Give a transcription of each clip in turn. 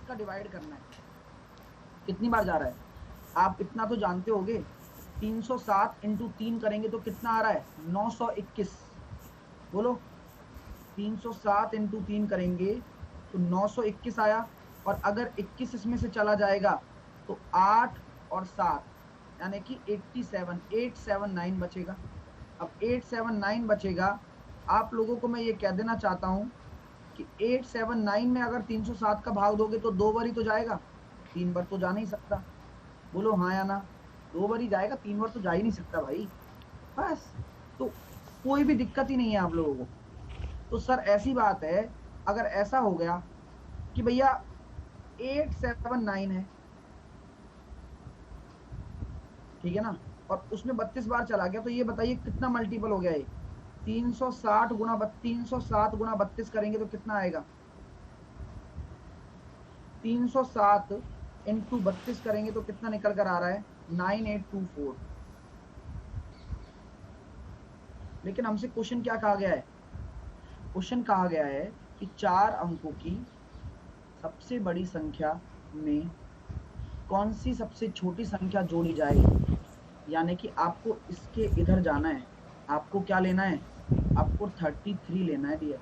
इसका डिवाइड करना है, कितनी बार जा रहा है आप इतना तो जानते होगे। 307 इंटू 3 करेंगे तो कितना आ रहा है 921। बोलो 307 इंटू 3 करेंगे तो 921 आया। और अगर 21 इसमें से चला जाएगा तो 8 और 7 यानी कि 87, 879 बचेगा। अब 879 बचेगा। आप लोगों को मैं ये कह देना चाहता हूं कि 879 में अगर 307 का भाग दोगे तो 2 बार ही तो जाएगा, 3 बार तो जा नहीं सकता। बोलो हाँ या ना, 2 बार ही जाएगा, 3 बार तो जा ही नहीं सकता भाई। बस, तो कोई भी दिक्कत ही नहीं है आप लोगों को। तो सर ऐसी बात है, अगर ऐसा हो गया कि भैया 879 है, ठीक है ना, और उसमें 32 बार चला गया, तो ये बताइए कितना मल्टीपल हो गया ये 360 गुणा 307 गुणा 32 करेंगे तो कितना आएगा 307 इंटू 32 करेंगे तो कितना निकल कर आ रहा है 9824। लेकिन हमसे क्वेश्चन क्या कहा गया है, क्वेश्चन कहा गया है कि 4 अंकों की सबसे बड़ी संख्या में कौन सी सबसे छोटी संख्या जोड़ी जाएगी। यानी कि आपको इसके इधर जाना है, आपको क्या लेना है, आपको 33 लेना है डियर।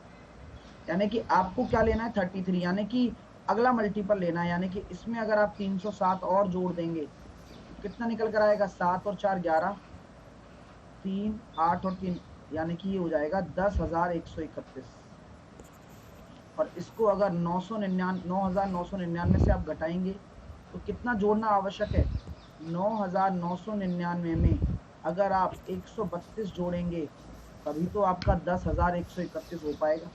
यानी कि आपको क्या लेना है 33, यानी कि अगला मल्टीपल लेना है। यानी कि इसमें अगर आप 307 और जोड़ देंगे तो कितना निकल कर आएगा 7 और 4 11, 3 8 और 3 यानी कि ये हो जाएगा 10,131। और इसको अगर 9,999 से आप घटाएंगे तो कितना जोड़ना आवश्यक है 9,999 में अगर आप 132 जोड़ेंगे तभी तो आपका 10,131 हो पाएगा।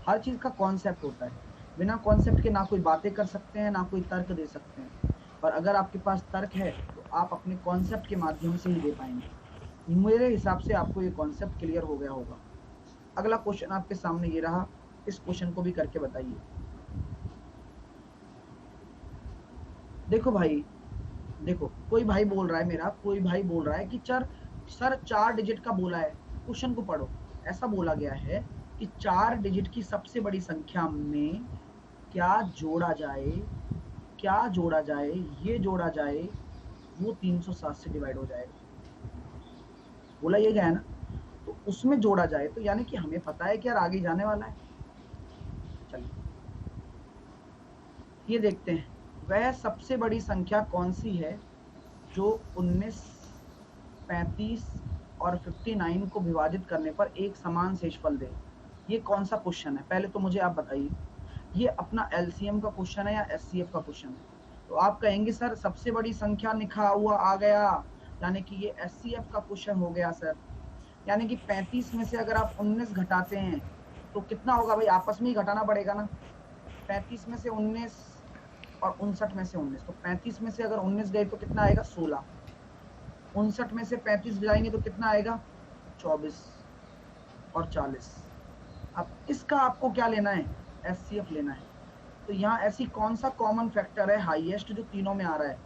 हर चीज का कॉन्सेप्ट होता है, बिना कॉन्सेप्ट के ना कोई बातें कर सकते हैं ना कोई तर्क दे सकते हैं। और अगर आपके पास तर्क है तो आप अपने कॉन्सेप्ट के माध्यम से ही दे पाएंगे। मेरे हिसाब से आपको ये कॉन्सेप्ट क्लियर हो गया होगा। अगला क्वेश्चन आपके सामने ये रहा, इस क्वेश्चन को भी करके बताइए। देखो भाई, देखो कोई भाई बोल रहा है, मेरा कोई भाई बोल रहा है कि सर 4 डिजिट का बोला है। क्वेश्चन को पढ़ो, ऐसा बोला गया है कि 4 डिजिट की सबसे बड़ी संख्या में क्या जोड़ा जाए, क्या जोड़ा जाए, ये जोड़ा जाए, वो 307 से डिवाइड हो जाएगा। बोला ये गया है ना, तो उसमें जोड़ा जाए तो यानी कि हमें पता है कि यार आगे जाने वाला है। चलिए ये देखते हैं, वह सबसे बड़ी संख्या कौन सी है जो 19, 35 और 59 को विभाजित करने पर एक समान शेषफल दे। ये कौन सा क्वेश्चन है, पहले तो मुझे आप बताइए, ये अपना एलसीएम का क्वेश्चन है या एचसीएफ का क्वेश्चन है। तो आप कहेंगे सर सबसे बड़ी संख्या लिखा हुआ आ गया, यानी कि ये एचसीएफ का क्वेश्चन हो गया सर। यानी कि 35 में से अगर आप 19 घटाते हैं तो कितना होगा भाई, आपस में ही घटाना पड़ेगा ना। 35 में से 19 और 59 में से 19, तो 35 में से अगर 19 गए तो कितना आएगा 16, 59 में से 35 जाएंगे तो कितना आएगा 24 और 40। अब इसका आपको क्या लेना है एचसीएफ लेना है। तो यहाँ ऐसी कौन सा कॉमन फैक्टर है हाईएस्ट जो तीनों में आ रहा है,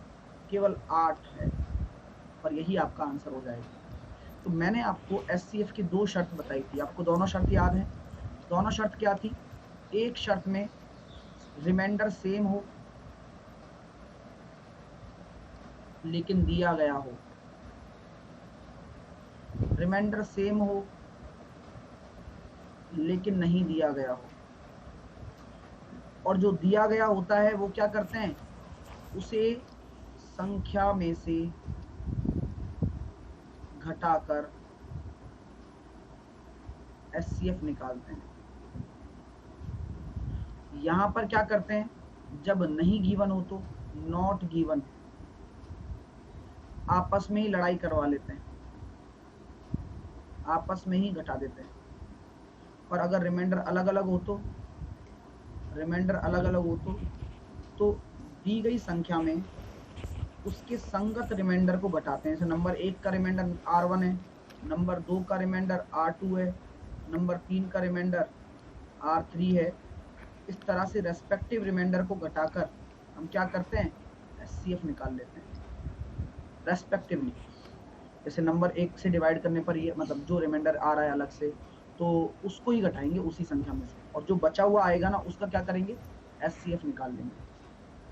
केवल 8 है, और यही आपका आंसर हो जाएगा। तो मैंने आपको एचसीएफ की 2 शर्त बताई थी, आपको दोनों शर्त याद है। दोनों शर्त क्या थी, एक शर्त में रिमाइंडर सेम हो लेकिन दिया गया हो, रिमाइंडर सेम हो लेकिन नहीं दिया गया हो, और जो दिया गया होता है वो क्या करते हैं, उसे संख्या में से घटाकर एचसीएफ निकालते हैं। यहां पर क्या करते हैं, जब नहीं गिवन हो तो नॉट गिवन, आपस में ही लड़ाई करवा लेते हैं, आपस में ही घटा देते हैं। और अगर रिमाइंडर अलग अलग हो तो, रिमाइंडर अलग अलग हो तो दी गई संख्या में उसके संगत रिमाइंडर को घटाते हैं। जैसे नंबर 1 का रिमाइंडर R1 है, नंबर 2 का रिमाइंडर R2 है, नंबर 3 का रिमाइंडर R3 है। इस तरह से रेस्पेक्टिव रिमाइंडर को घटाकर हम क्या करते हैं एचसीएफ निकाल लेते हैं रेस्पेक्टिवली। जैसे नंबर 1 से डिवाइड करने पर ये मतलब जो रिमाइंडर आ रहा है अलग से, तो उसको ही घटाएंगे उसी संख्या में से, और जो बचा हुआ आएगा ना उसका क्या करेंगे SCF निकाल लेंगे।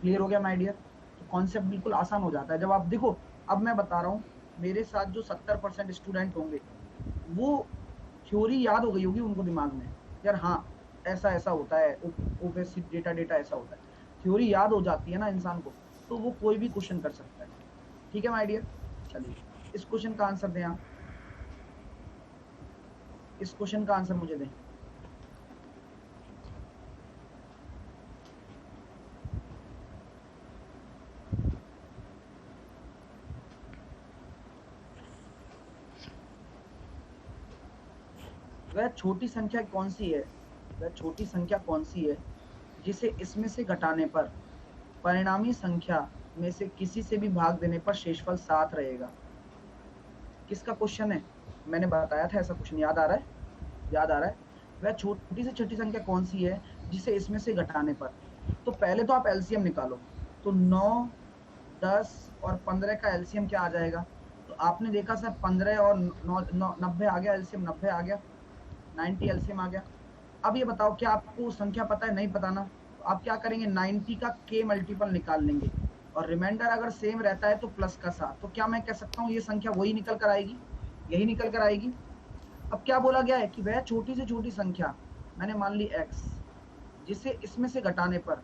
क्लियर हो गया माय डियर? तो कॉन्सेप्ट बिल्कुल आसान हो जाता है जब आप देखो। अब मैं बता रहा हूँ, मेरे साथ जो 70% स्टूडेंट होंगे वो थ्योरी याद हो गई होगी उनको दिमाग में, यार हाँ ऐसा ऐसा होता है, ओपेस डेटा ऐसा होता है। थ्योरी याद हो जाती है ना इंसान को, तो वो कोई भी क्वेश्चन कर सकता है। ठीक है माय डियर? चलिए इस क्वेश्चन का आंसर दें आप, इस क्वेश्चन का आंसर मुझे दें। वह छोटी संख्या कौन सी है, वह छोटी संख्या कौन सी है जिसे इसमें से घटाने पर परिणामी संख्या में से किसी से भी भाग देने पर शेषफल 7 रहेगा? किसका क्वेश्चन है? मैंने बताया था ऐसा क्वेश्चन, याद आ रहा है? याद आ रहा है? वह छोटी से छोटी संख्या कौन सी है जिसे इसमें से घटाने पर, तो पहले तो आप एलसीएम निकालो। तो 9, 10 और 15 का एलसीएम क्या आ जाएगा? तो आपने देखा सर 15 और 90 आ गया, एलसीएम 90 आ गया, 90 एलसीएम आ गया। अब ये बताओ क्या आपको संख्या पता है? नहीं पता ना। तो आप क्या करेंगे, 90 का के मल्टीपल निकाल लेंगे, और रिमाइंडर अगर सेम रहता है तो प्लस का 7। तो क्या मैं कह सकता हूँ ये संख्या वही निकल कर आएगी, यही निकल कर आएगी। अब क्या बोला गया है कि वह छोटी से छोटी संख्या, मैंने मान ली x, जिसे इसमें से घटाने पर,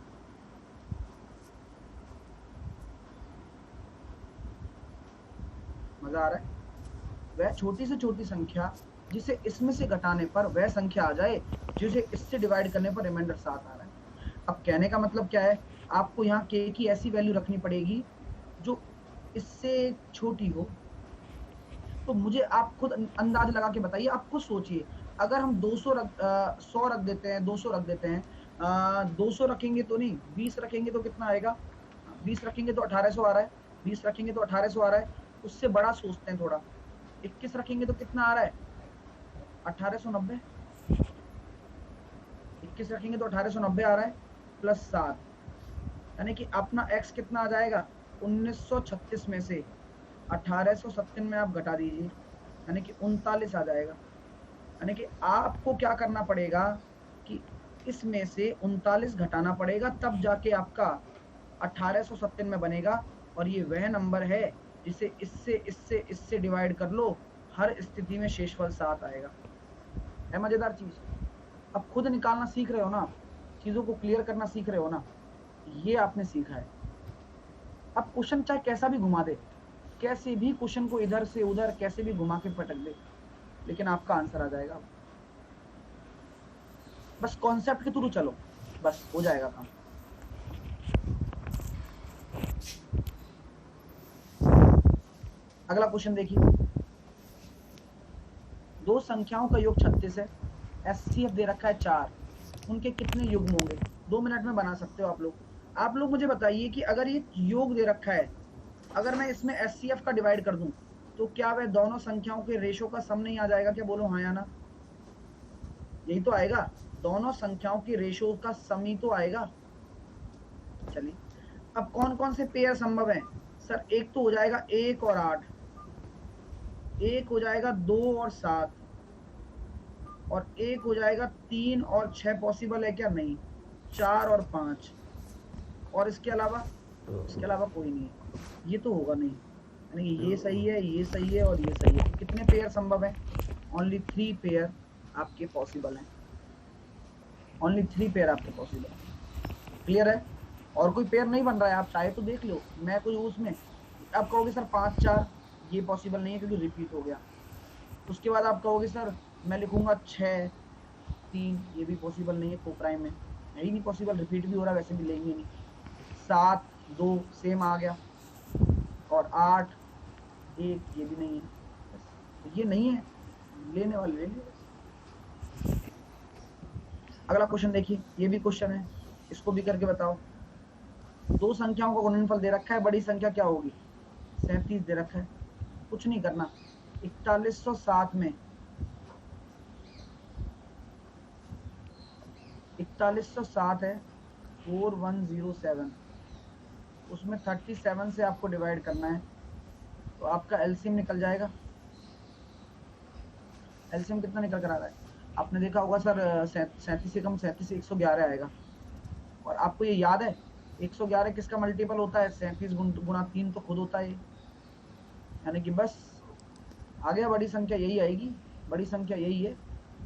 मजा आ रहा है? वह छोटी से छोटी संख्या जिसे इसमें से घटाने पर वह संख्या आ जाए जिसे इससे डिवाइड करने पर रिमाइंडर 7 आ रहा है। अब कहने का मतलब क्या है, आपको यहाँ k की ऐसी वैल्यू रखनी पड़ेगी जो इससे छोटी हो। तो मुझे आप खुद अंदाज लगा के बताइए, आप खुद सोचिए, अगर हम 200 100 रख देते हैं, 200 रख देते हैं, 200 रखेंगे तो नहीं, 20 रखेंगे तो कितना आएगा? 20 रखेंगे तो 1800 आ रहा है, 20 रखेंगे तो 1800 आ रहा है। उससे बड़ा सोचते हैं थोड़ा, 21 रखेंगे तो कितना आ रहा है? 1890। 21 रखेंगे तो 1890 आ रहा है, प्लस 7, यानी कि अपना x कितना आ जाएगा? 1936 में से 1857 में आप घटा दीजिए, यानी कि 39 आ जाएगा। यानी कि आपको क्या करना पड़ेगा कि इसमें से 39 घटाना पड़ेगा, तब जाके आपका 1857 में बनेगा। और ये वह नंबर है जिसे इससे डिवाइड कर लो, हर स्थिति में शेषफल 7 आएगा। है मजेदार चीज? अब खुद निकालना सीख रहे हो ना, चीजों को क्लियर करना सीख रहे हो ना, ये आपने सीखा है। अब क्वेश्चन चाहे कैसा भी घुमा दे, कैसे भी क्वेश्चन को इधर से उधर कैसे भी घुमा के पटक दे, लेकिन आपका आंसर आ जाएगा। बस कॉन्सेप्ट के थ्रू चलो, बस हो जाएगा काम। अगला क्वेश्चन देखिए, दो संख्याओं का योग 36 है, एचसीएफ दे रखा है 4, उनके कितने युग्म होंगे? 2 मिनट में बना सकते हो आप लोग। आप लोग मुझे बताइए कि अगर ये योग दे रखा है, अगर मैं इसमें एचसीएफ का डिवाइड कर दूं तो क्या वह दोनों संख्याओं के रेशो का सम नहीं आ जाएगा? क्या बोलो हाँ या ना? यही तो आएगा, दोनों संख्याओं की रेशो का सम ही तो आएगा। चलिए, अब कौन कौन से पेयर संभव हैं? सर एक तो हो जाएगा 1 और 8, एक हो जाएगा 2 और 7, और एक हो जाएगा 3 और 6। पॉसिबल है क्या? नहीं। 4 और 5, और इसके अलावा कोई नहीं है। ये तो होगा नहीं, यानी ये सही है, ये सही है और ये सही है। कितने पेयर संभव है? ओनली 3 पेयर आपके पॉसिबल हैं, ओनली 3 पेयर आपके पॉसिबल है। क्लियर है? और कोई पेयर नहीं बन रहा है, आप चाहे तो देख लो। मैं कोई उसमें आप कहोगे सर 5 4 ये पॉसिबल नहीं है क्योंकि रिपीट हो गया। उसके बाद आप कहोगे सर मैं लिखूंगा 6 3, ये भी पॉसिबल नहीं है, कोप्राइम में है ही नहीं पॉसिबल, रिपीट भी हो रहा है, वैसे भी लेंगे नहीं। 7 2 सेम आ गया, और 8 1 ये भी नहीं है। तो ये नहीं है, लेने वाले ले लो। अगला क्वेश्चन देखिए, ये भी क्वेश्चन है, इसको भी करके बताओ। दो संख्याओं का गुणनफल दे रखा है, बड़ी संख्या क्या होगी? 37 दे रखा है, कुछ नहीं करना। 4107 में 4107 है 4107, उसमें 37 से आपको डिवाइड करना है, तो आपका एलसीएम निकल जाएगा। एलसीएम कितना निकल कर आ रहा है? आपने देखा होगा सर 37 से कम 37 से 111 आएगा, और आपको ये याद है 111 किसका मल्टीपल होता है? 37 गुना 3 तो खुद होता है, यानी कि बस आ गया, बड़ी संख्या यही आएगी, बड़ी संख्या यही है।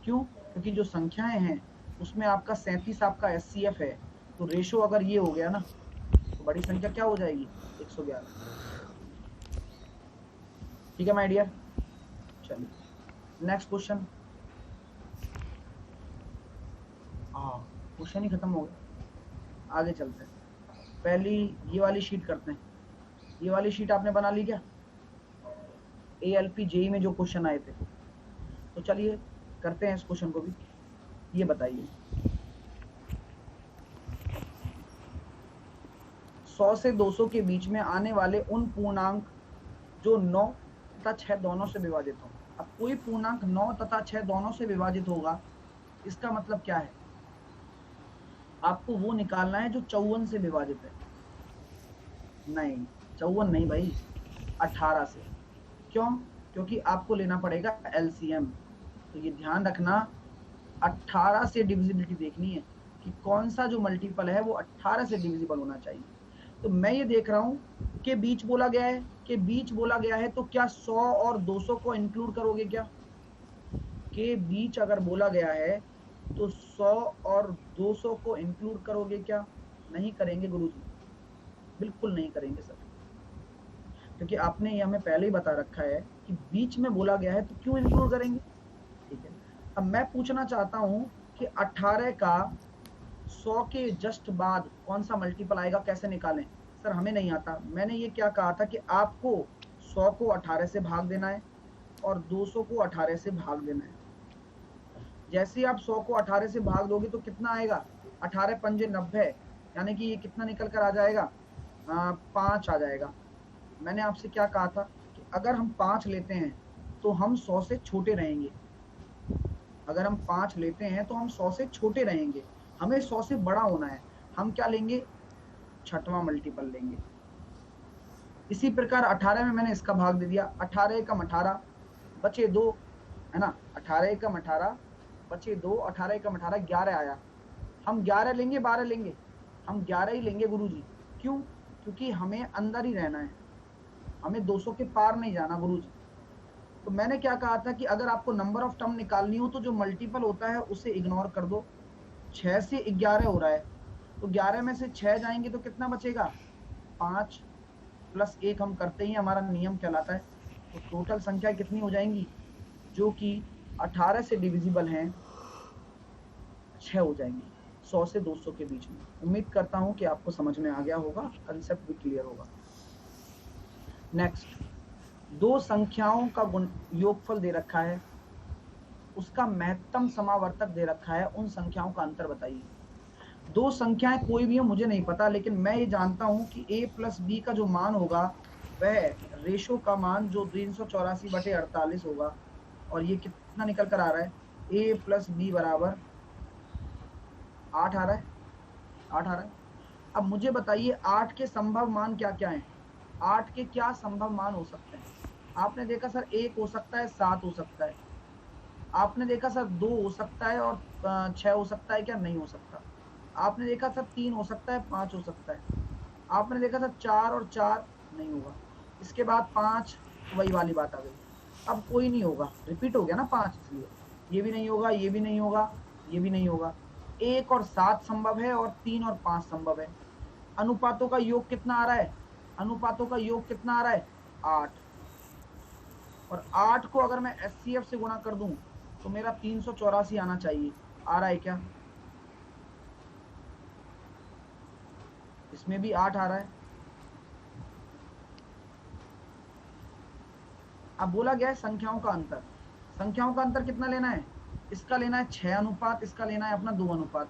क्यों? क्योंकि जो संख्याएं हैं उसमें आपका 37 आपका एचसीएफ है, तो रेशो अगर ये हो गया ना तो बड़ी संख्या क्या हो जाएगी? 111। ठीक है माय डियर, चलिए नेक्स्ट क्वेश्चन। क्वेश्चन ही खत्म हो गया, आगे चलते हैं। पहली ये वाली शीट करते हैं। ये वाली शीट आपने बना ली क्या? ALP जेई में जो क्वेश्चन आए थे, तो चलिए करते हैं इस क्वेश्चन को भी। ये बताइए 100 से 200 के बीच में आने वाले उन पूर्णांक जो 9 तथा 6 दोनों से विभाजित हो। अब कोई पूर्णांक 9 तथा 6 दोनों से विभाजित होगा, इसका मतलब क्या है? आपको वो निकालना है जो 54 से विभाजित है। नहीं 54 नहीं भाई, 18 से। क्यों? क्योंकि आपको लेना पड़ेगा LCM। तो ये ध्यान रखना, 18 से डिविजिबिलिटी देखनी है कि कौन सा जो मल्टीपल है वो 18 से डिविजिबल होना चाहिए। तो मैं ये देख रहा हूं कि बीच बोला गया है, कि बीच बोला गया है, तो क्या 100 और 200 को इंक्लूड करोगे क्या? के बीच अगर बोला गया है तो 100 और 200 को इंक्लूड करोगे क्या? नहीं करेंगे गुरुजी, बिल्कुल नहीं करेंगे सर, क्योंकि आपने ये हमें पहले ही बता रखा है कि बीच में बोला गया है तो क्यों इंक्लूड करेंगे। ठीक है, अब मैं पूछना चाहता हूं कि 18 का 100 के जस्ट बाद कौन सा मल्टीपल आएगा, कैसे निकालें? सर हमें नहीं आता। मैंने ये क्या कहा था कि आपको 100 को 18 से भाग देना है और 200 को 18 से भाग देना है। जैसे ही आप 100 को 18 से भाग दोगे तो कितना आएगा? 18 पंजे 90, यानी कि ये कितना निकल कर आ जाएगा? 5 आ जाएगा। मैंने आपसे क्या कहा था कि अगर हम 5 लेते हैं तो हम 100 से छोटे रहेंगे। अगर हम 5 लेते हैं तो हम 100 से छोटे रहेंगे, हमें 100 से बड़ा होना है। हम क्या लेंगे? छठवां मल्टीपल लेंगे। इसी प्रकार 18 में मैंने इसका भाग दे दिया, 18 एकम 18 बचे 2, है ना? 18 एकम 18 बचे 2, 18 एकम 18 11 आया। हम 11 लेंगे 12 लेंगे? हम 11 ही लेंगे गुरुजी। क्यों? क्योंकि हमें अंदर ही रहना है, हमें 200 के पार नहीं जाना गुरुजी। तो मैंने क्या कहा था कि अगर आपको नंबर ऑफ टर्म निकालनी हो तो जो मल्टीपल होता है उसे इग्नोर कर दो। 6 से 11 हो रहा है, तो 11 में से 6 जाएंगे तो कितना बचेगा? 5 प्लस 1 हम करते ही हमारा नियम कहलाता है। तो टोटल संख्या कितनी हो जाएंगी जो कि 18 से डिविजिबल हैं? 6 हो जाएंगी 100 से 200 के बीच में। उम्मीद करता हूं कि आपको समझ में आ गया होगा, कंसेप्ट भी क्लियर होगा। नेक्स्ट, दो संख्याओं का योगफल दे रखा है, उसका महत्तम समावर्तक दे रखा है, उन संख्याओं का अंतर बताइए। दो संख्याएं कोई भी हो मुझे नहीं पता, लेकिन मैं ये जानता हूं कि a प्लस बी का जो मान होगा वह रेशो का मान जो 384/48 होगा, और ये कितना निकल कर आ रहा है? a प्लस बी बराबर 8 आ रहा है, 8 आ रहा है। अब मुझे बताइए 8 के संभव मान क्या क्या हैं? 8 के क्या संभव मान हो सकते हैं? आपने देखा सर 1 हो सकता है, 7 हो सकता है। आपने देखा सर 2 हो सकता है और 6 हो सकता है, क्या नहीं हो सकता? आपने देखा सर 3 हो सकता है, 5 हो सकता है। आपने देखा सर 4 और 4 नहीं होगा। इसके बाद 5, वही वाली बात आ गई, अब कोई नहीं होगा, रिपीट हो गया ना 5, इसलिए ये भी नहीं होगा, ये भी नहीं होगा, ये भी नहीं होगा। 1 और 7 संभव है और 3 और 5 संभव है। अनुपातों का योग कितना आ रहा है? अनुपातों का योग कितना आ रहा है? 8। और 8 को अगर मैं HCF से गुणा कर दूं तो मेरा 384 आना चाहिए। आ रहा है क्या? इसमें भी 8 आ रहा है। अब बोला गया है संख्याओं का अंतर। संख्याओं का अंतर कितना लेना है? इसका लेना है 6 अनुपात, इसका लेना है अपना 2 अनुपात।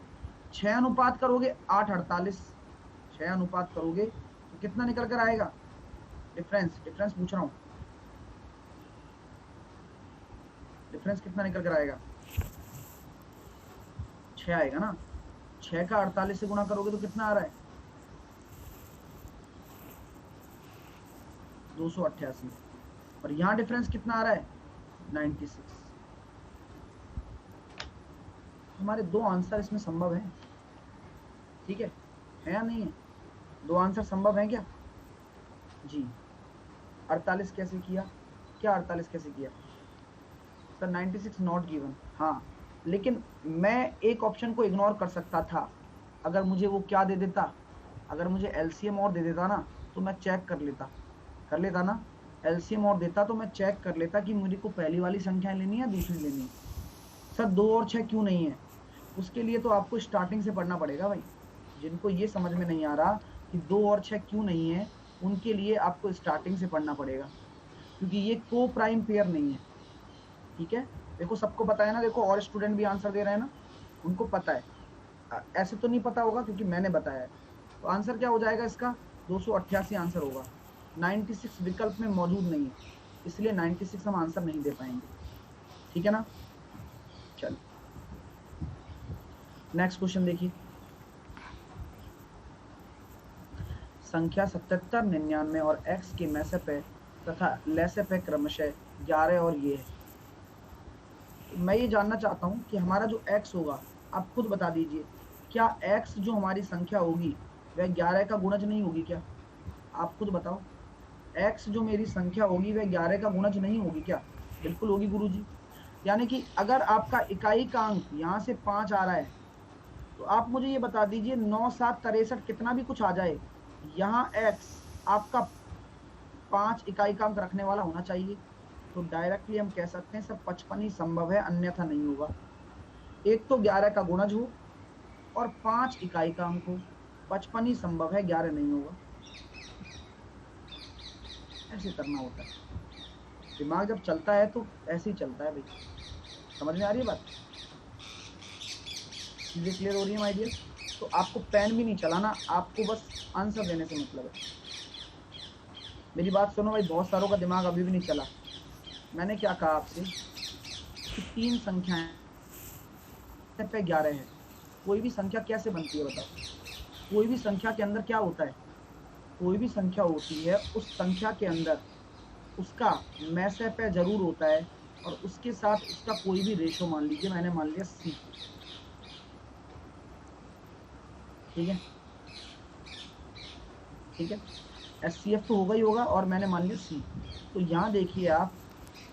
6 अनुपात करोगे 8 48, 6 अनुपात करोगे तो कितना निकल कर आएगा? डिफरेंस पूछ रहा हूं, डिफरेंस कितना निकल कर आएगा? 6 आएगा ना। 6 का 48 से गुणा करोगे तो कितना आ रहा है? 288। और यहां डिफरेंस कितना आ रहा है? 96। हमारे दो आंसर इसमें संभव है। ठीक है, है या नहीं है? दो आंसर संभव है क्या? जी। 48 कैसे किया? क्या 48 कैसे किया? Sir 96 not given. हाँ, लेकिन मैं एक ऑप्शन को इग्नोर कर सकता था। अगर मुझे वो क्या दे देता, अगर मुझे एलसीएम और दे देता ना, तो मैं चेक कर लेता ना। एलसीएम और देता तो मैं चेक कर लेता कि मुझे को पहली वाली संख्या लेनी है दूसरी लेनी है। सर 2 और 6 क्यों नहीं है? उसके लिए तो आपको स्टार्टिंग से पढ़ना पड़ेगा भाई। जिनको ये समझ में नहीं आ रहा कि 2 और 6 क्यों नहीं है, उनके लिए आपको स्टार्टिंग से पढ़ना पड़ेगा, क्योंकि ये को प्राइम पेयर नहीं है। ठीक है, देखो सबको पता है ना, देखो और स्टूडेंट भी आंसर दे रहे हैं ना, उनको पता है। ऐसे तो नहीं पता होगा क्योंकि मैंने बताया है। तो आंसर क्या हो जाएगा इसका? 288 आंसर होगा। 96 विकल्प में मौजूद नहीं है, इसलिए 96 हम आंसर नहीं दे पाएंगे। ठीक है ना? चलो नेक्स्ट क्वेश्चन देखिए। संख्या 77, 99 और x के मैसेपे तथा लेसेपे क्रमशः 11 और ये है। मैं ये जानना चाहता हूं कि हमारा जो x होगा, आप खुद बता दीजिए, क्या x जो हमारी संख्या होगी वह 11 का गुणज नहीं होगी क्या? आप खुद बताओ, x जो मेरी संख्या होगी वह 11 का गुणज नहीं होगी क्या? बिल्कुल होगी गुरुजी। यानी कि अगर आपका इकाई का अंक यहाँ से 5 आ रहा है, तो आप मुझे ये बता दीजिए 9 7 63 कितना भी कुछ आ जाए, यहाँ x आपका 5 इकाई का अंक रखने वाला होना चाहिए। तो डायरेक्टली हम कह सकते हैं सर 55 ही संभव है, अन्यथा नहीं होगा। एक तो 11 का गुणज हो और 5 इकाई का अंक हो, 55 ही संभव है, 11 नहीं होगा। ऐसे करना होता है, दिमाग जब चलता है तो ऐसे ही चलता है भाई। समझ में आ रही है बात? चीजें क्लियर हो रही है माय डियर? तो आपको पेन भी नहीं चलाना, आपको बस आंसर देने से मतलब है। मेरी बात सुनो भाई, बहुत सारों का दिमाग अभी भी नहीं चला। मैंने क्या कहा आपसे कि 3 संख्याएं पे 11 है। कोई भी संख्या कैसे बनती है बताओ? कोई भी संख्या के अंदर क्या होता है? कोई भी संख्या होती है, उस संख्या के अंदर उसका मैसेपे जरूर होता है, और उसके साथ उसका कोई भी रेशो मान लीजिए, मैंने मान लिया C। ठीक है, ठीक है, SCF तो होगा ही होगा, और मैंने मान लिया C। तो यहाँ देखिए आप,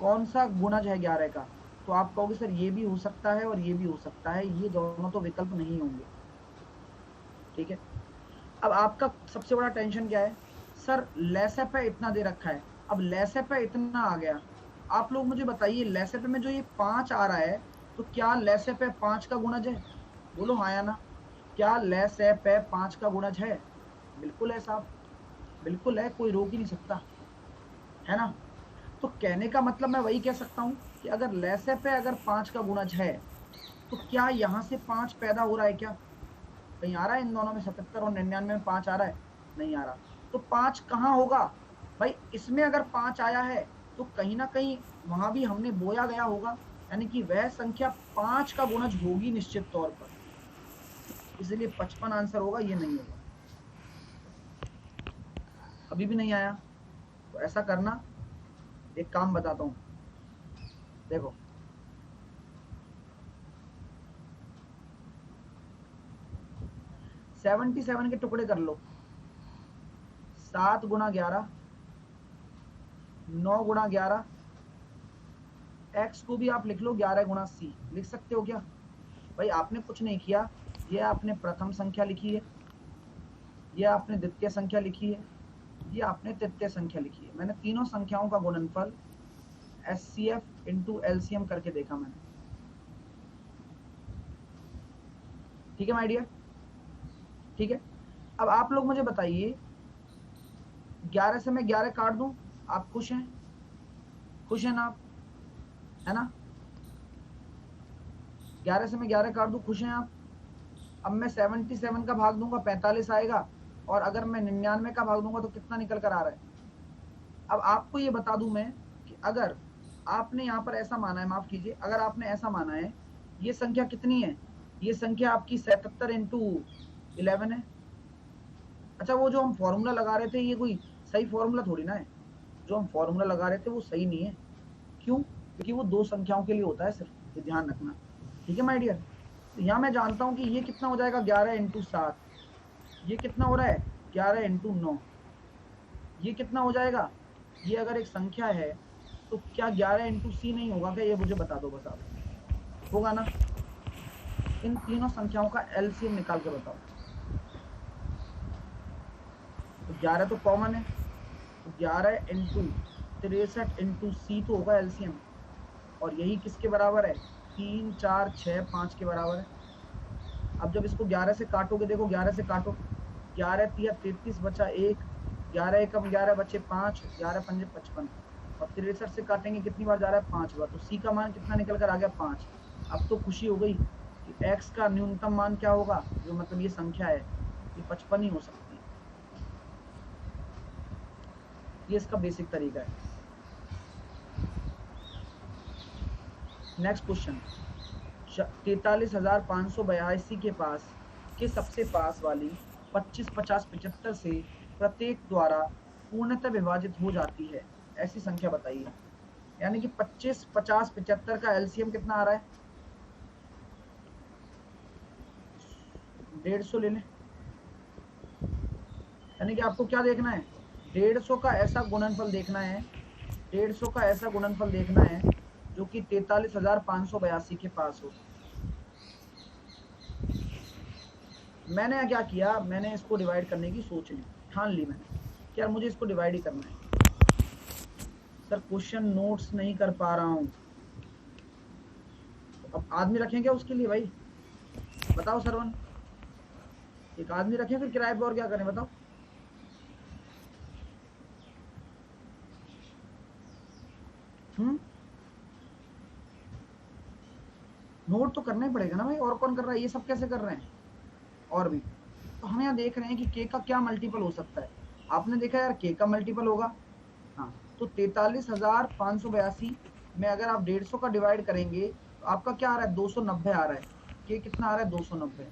कौन सा गुणज है 11 का? तो आप कहोगे सर ये भी हो सकता है और ये भी हो सकता है, ये दोनों तो विकल्प नहीं होंगे। ठीक है, अब आपका सबसे बड़ा टेंशन क्या है? सर लेसेपे इतना दे रखा है, अब लेसेपे इतना आ गया। आप लोग मुझे बताइए, लेसेपे में जो ये 5 आ रहा है, तो क्या लेसेपे 5 का गुणज है? बोलो हाँ या ना। क्या लेसेपे 5 का गुणज है? बिल्कुल है साहब, बिल्कुल है, कोई रोक ही नहीं सकता, है ना? तो कहने का मतलब मैं वही कह सकता हूं कि अगर लेसेपे अगर 5 का गुणज है, तो क्या यहां से 5 पैदा हो रहा है क्या? कहीं आ रहा है इन दोनों में? 77 और 99 में 5 आ रहा है? नहीं आ रहा। तो 5 कहां होगा भाई? इसमें अगर 5 आया है, तो कहीं ना कहीं वहां भी हमने बोया गया होगा, यानी कि वह संख्या 5 का गुणज होगी निश्चित तौर पर। इसलिए 55 आंसर होगा, ये नहीं होगा। अभी भी नहीं आया? तो ऐसा करना, एक काम बताता हूं, देखो 77 के टुकड़े कर लो। 7 गुणा 11, 9 गुणा 11, x को भी आप लिख लो 11 गुणा C। लिख सकते हो क्या भाई? आपने कुछ नहीं किया, ये आपने प्रथम संख्या लिखी है, ये आपने द्वितीय संख्या लिखी है, ये आपने तृतीय संख्या लिखी है। मैंने तीनों संख्याओं का गुणनफल SCF इंटू LCM करके देखा मैंने। ठीक है माय डियर? ठीक है, अब आप लोग मुझे बताइए, 11 से मैं 11 काट दूं, आप खुश हैं? खुश हैं ना आप? है ना? 11 से मैं 11 काट दूं, खुश हैं आप? अब मैं 77 का भाग दूंगा, 45 आएगा, और अगर मैं 99 का भाग दूंगा तो कितना निकल कर आ रहा है? अब आपको ये बता दूं मैं कि अगर आपने यहाँ पर ऐसा माना है, माफ कीजिए, अगर आपने ऐसा माना है, ये संख्या कितनी है? ये संख्या आपकी 77 इंटू 11 है। अच्छा, वो जो हम फॉर्मूला लगा रहे थे, ये कोई सही फॉर्मूला थोड़ी ना है। जो हम फॉर्मूला लगा रहे थे वो सही नहीं है। क्यों? क्योंकि वो 2 संख्याओं के लिए होता है सिर्फ, ये ध्यान रखना। ठीक है माय डियर? तो यहाँ मैं जानता हूँ कि ये कितना हो जाएगा, 11 इंटू 7, ये कितना हो रहा है 11 इंटू 9, ये कितना हो जाएगा? ये अगर एक संख्या है तो क्या 11 इंटू सी नहीं होगा क्या? ये मुझे बता दो बस आप, होगा ना? इन तीनों संख्याओं का एलसीएम निकाल के बताओ। तो 11 तो कॉमन है, तो 11 इंटू 63 इंटू सी तो होगा एलसीएम, और यही किसके बराबर है? 3 4 6 5 के बराबर है। अब जब इसको 11 से काटोगे, देखो 11 से काटो, 11 तिया 33 बचा 1, 11 एकम 11 बचे 5, 11 पंजे 55, और 63 से काटेंगे कितनी बार जा रहा है? 5 बार। तो सी का मान कितना निकल कर आ गया? 5। अब तो खुशी हो गई कि एक्स का न्यूनतम मान क्या होगा, जो मतलब ये संख्या है ये 55 ही हो सकती है। ये इसका बेसिक तरीका है। नेक्स्ट क्वेश्चन, 43,582 के पास के सबसे पास वाली 25 50 75 से प्रत्येक द्वारा पूर्णतः विभाजित हो जाती है ऐसी संख्या बताइए। यानी कि 25 50 75 का एलसीएम कितना आ रहा है? 150 ले लें। यानी कि आपको क्या देखना है? 150 का ऐसा गुणनफल देखना है, 150 का ऐसा गुणनफल देखना है जो कि 43,582 के पास हो। मैंने क्या किया, मैंने इसको डिवाइड करने की सोच ली, ठान ली मैंने कि यार मुझे इसको डिवाइड ही करना है। सर क्वेश्चन नोट्स नहीं कर पा रहा हूं, अब आदमी रखें क्या उसके लिए भाई? बताओ सरवन, एक आदमी रखें फिर किराए पर, और क्या करें बताओ? नोट तो करना ही पड़ेगा ना भाई, और कौन कर रहा है? ये सब कैसे कर रहे हैं? और भी तो हम यहाँ देख रहे हैं कि के का क्या मल्टीपल हो सकता है। आपने देखा यार के का मल्टीपल होगा, हाँ, तो 43,582 में अगर आप 150 का डिवाइड करेंगे तो आपका क्या आ रहा है? 290 आ रहा है। के कितना आ रहा है? 290।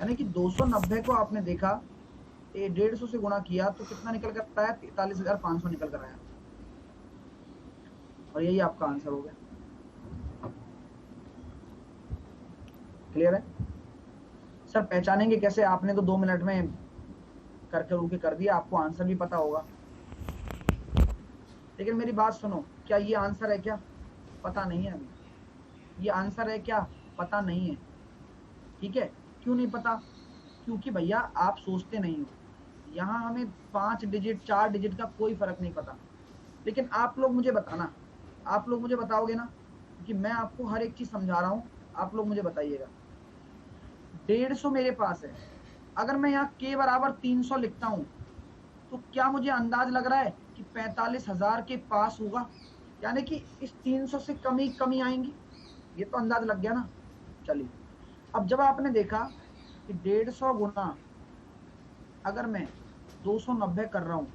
यानी कि 290 को आपने देखा 150 से गुणा किया तो कितना निकल कर आया? 43,500 निकल कर आया, और यही आपका आंसर हो गया। क्लियर है? सर पहचानेंगे कैसे? आपने तो 2 मिनट में करके रुके कर दिया, आपको आंसर भी पता होगा। लेकिन मेरी बात सुनो, क्या ये आंसर है? क्या पता नहीं है अभी? ये आंसर है क्या? पता नहीं है। ठीक है, क्यों नहीं पता? क्योंकि भैया आप सोचते नहीं हो, यहाँ हमें 5 डिजिट 4 डिजिट का कोई फर्क नहीं पता। लेकिन आप लोग मुझे बताना, आप लोग मुझे बताओगे ना, क्योंकि मैं आपको हर एक चीज समझा रहा हूँ, आप लोग मुझे बताइएगा। 150 मेरे पास है, अगर मैं यहाँ के बराबर 300 लिखता हूँ तो क्या मुझे अंदाज लग रहा है कि 45,000 के पास होगा? यानी कि इस 300 से कमी आएंगी, ये तो अंदाज लग गया ना। चलिए, अब जब आपने देखा कि 150 गुना अगर मैं 290 कर रहा हूँ,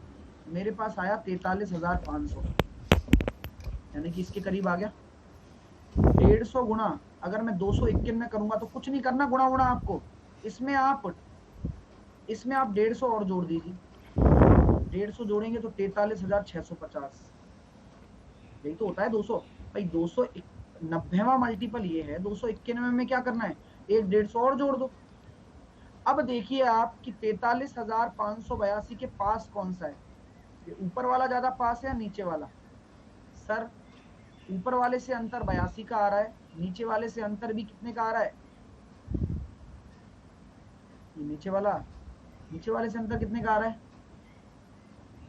मेरे पास आया 43,500, यानी कि इसके करीब आ गया। 150 गुना अगर मैं 291 में करूंगा तो कुछ नहीं करना, गुणा गुणा आपको, इसमें आप 150 और जोड़ दीजिए। 150 जोड़ेंगे तो 43,650, यही तो होता है 200 भाई। 290वां मल्टीपल ये है, 291 में क्या करना है? एक 150 और जोड़ दो। अब देखिए आप कि 43,582 के पास कौन सा है? ये ऊपर वाला ज्यादा पास है या नीचे वाला? सर ऊपर वाले से अंतर 82 का आ रहा है, नीचे वाले से अंतर भी कितने का आ रहा है? ये नीचे वाले से अंतर कितने का आ रहा है?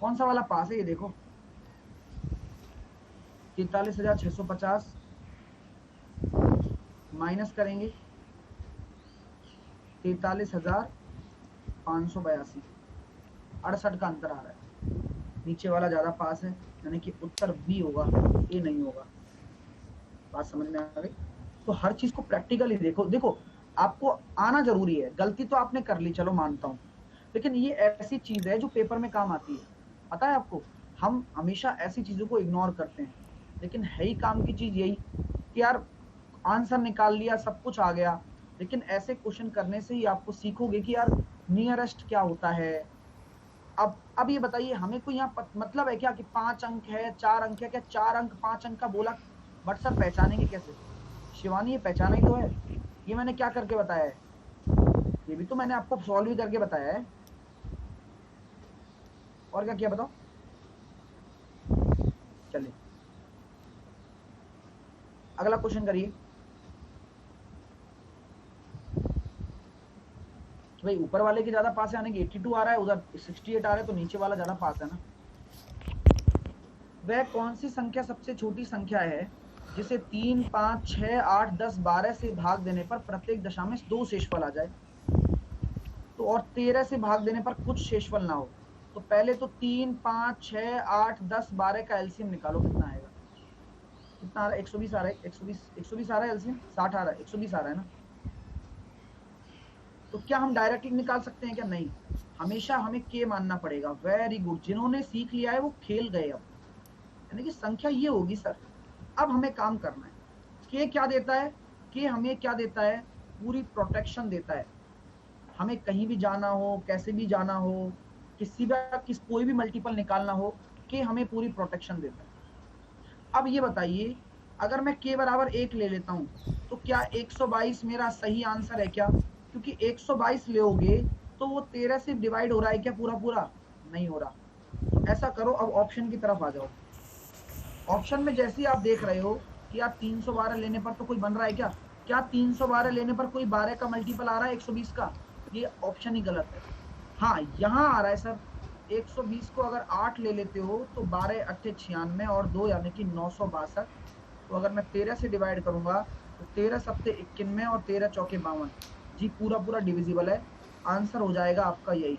कौन सा वाला पास है ये देखो, 43,650 माइनस करेंगे 43,582, 68 का अंतर आ रहा है, नीचे वाला ज्यादा पास है, यानी कि उत्तर बी होगा, ए नहीं होगा। बात समझ में आ गई? तो हर चीज को प्रैक्टिकली देखो आपको आना जरूरी है। गलती तो आपने कर ली, चलो मानता हूं, लेकिन ये ऐसी चीज है जो पेपर में काम आती है। पता है आपको, हम हमेशा ऐसी चीजों को इग्नोर करते हैं, लेकिन है ही काम की चीज यही कि यार आंसर निकाल लिया, सब कुछ आ गया, लेकिन ऐसे क्वेश्चन करने से ही आपको सीखोगे कि यार नियरेस्ट क्या होता है। अब ये बताइए, हमें कोई यहाँ मतलब है क्या कि 5 अंक है 4 अंक है? क्या 4 अंक 5 अंक का बोला, बट सर पहचानेंगे कैसे? शिवानी ये पहचाना ही तो है, ये मैंने क्या करके बताया है? ये भी तो मैंने आपको सॉल्व भी करके बताया है। और क्या किया बताओ। चलिए अगला क्वेश्चन करिए। भाई ऊपर वाले के ज्यादा पास है, यानी कि 82 आ रहा है, उधर 68 आ रहा है, तो नीचे वाला ज्यादा पास है ना। वह कौन सी संख्या सबसे छोटी संख्या है जिसे 3, 5, 6, 8, 10, 12 से भाग देने पर प्रत्येक दशा में 2 शेषफल आ जाए, तो और 13 से भाग देने पर कुछ शेषफल ना हो। तो पहले तो 3, 5, 6, 8, 10, 12 का एलसीएम निकालो, कितना आएगा। कितना आ रहा है, 120 आ रहा है, 120 आ रहा है एलसीएम, 60 आ रहा है, 120 आ रहा है ना। तो क्या हम डायरेक्टली निकाल सकते हैं क्या, नहीं, हमेशा हमें के मानना पड़ेगा। वेरी गुड, जिन्होंने सीख लिया है वो खेल गए। अब यानी कि संख्या ये होगी सर। अब हमें काम करना है। के क्या देता है, के हमें क्या देता है, पूरी प्रोटेक्शन देता है। हमें कहीं भी जाना हो, कैसे भी जाना हो, कोई भी मल्टीपल निकालना हो, के हमें पूरी प्रोटेक्शन देता है। अब ये बताइए, अगर मैं के बराबर 1 ले लेता हूं तो क्या 122 मेरा सही आंसर है क्या, क्योंकि 122 लोगे तो वो 13 से डिवाइड हो रहा है क्या पूरा पूरा, नहीं हो रहा। तो ऐसा करो, अब ऑप्शन की तरफ आ जाओ। ऑप्शन में जैसे ही आप देख रहे हो कि यार 312 लेने पर तो कोई बन रहा है क्या, क्या 312 लेने पर कोई 12 का मल्टीपल आ रहा है 120 का, ये ऑप्शन ही गलत है। हाँ यहाँ आ रहा है सर, 120 को अगर 8 ले लेते हो तो 12 अट्ठे 96 और 2 यानी कि 962। तो अगर मैं 13 से डिवाइड करूंगा तो 13 सत्ते 91 और 13 चौके 52, जी पूरा पूरा डिविजिबल है। आंसर हो जाएगा आपका यही,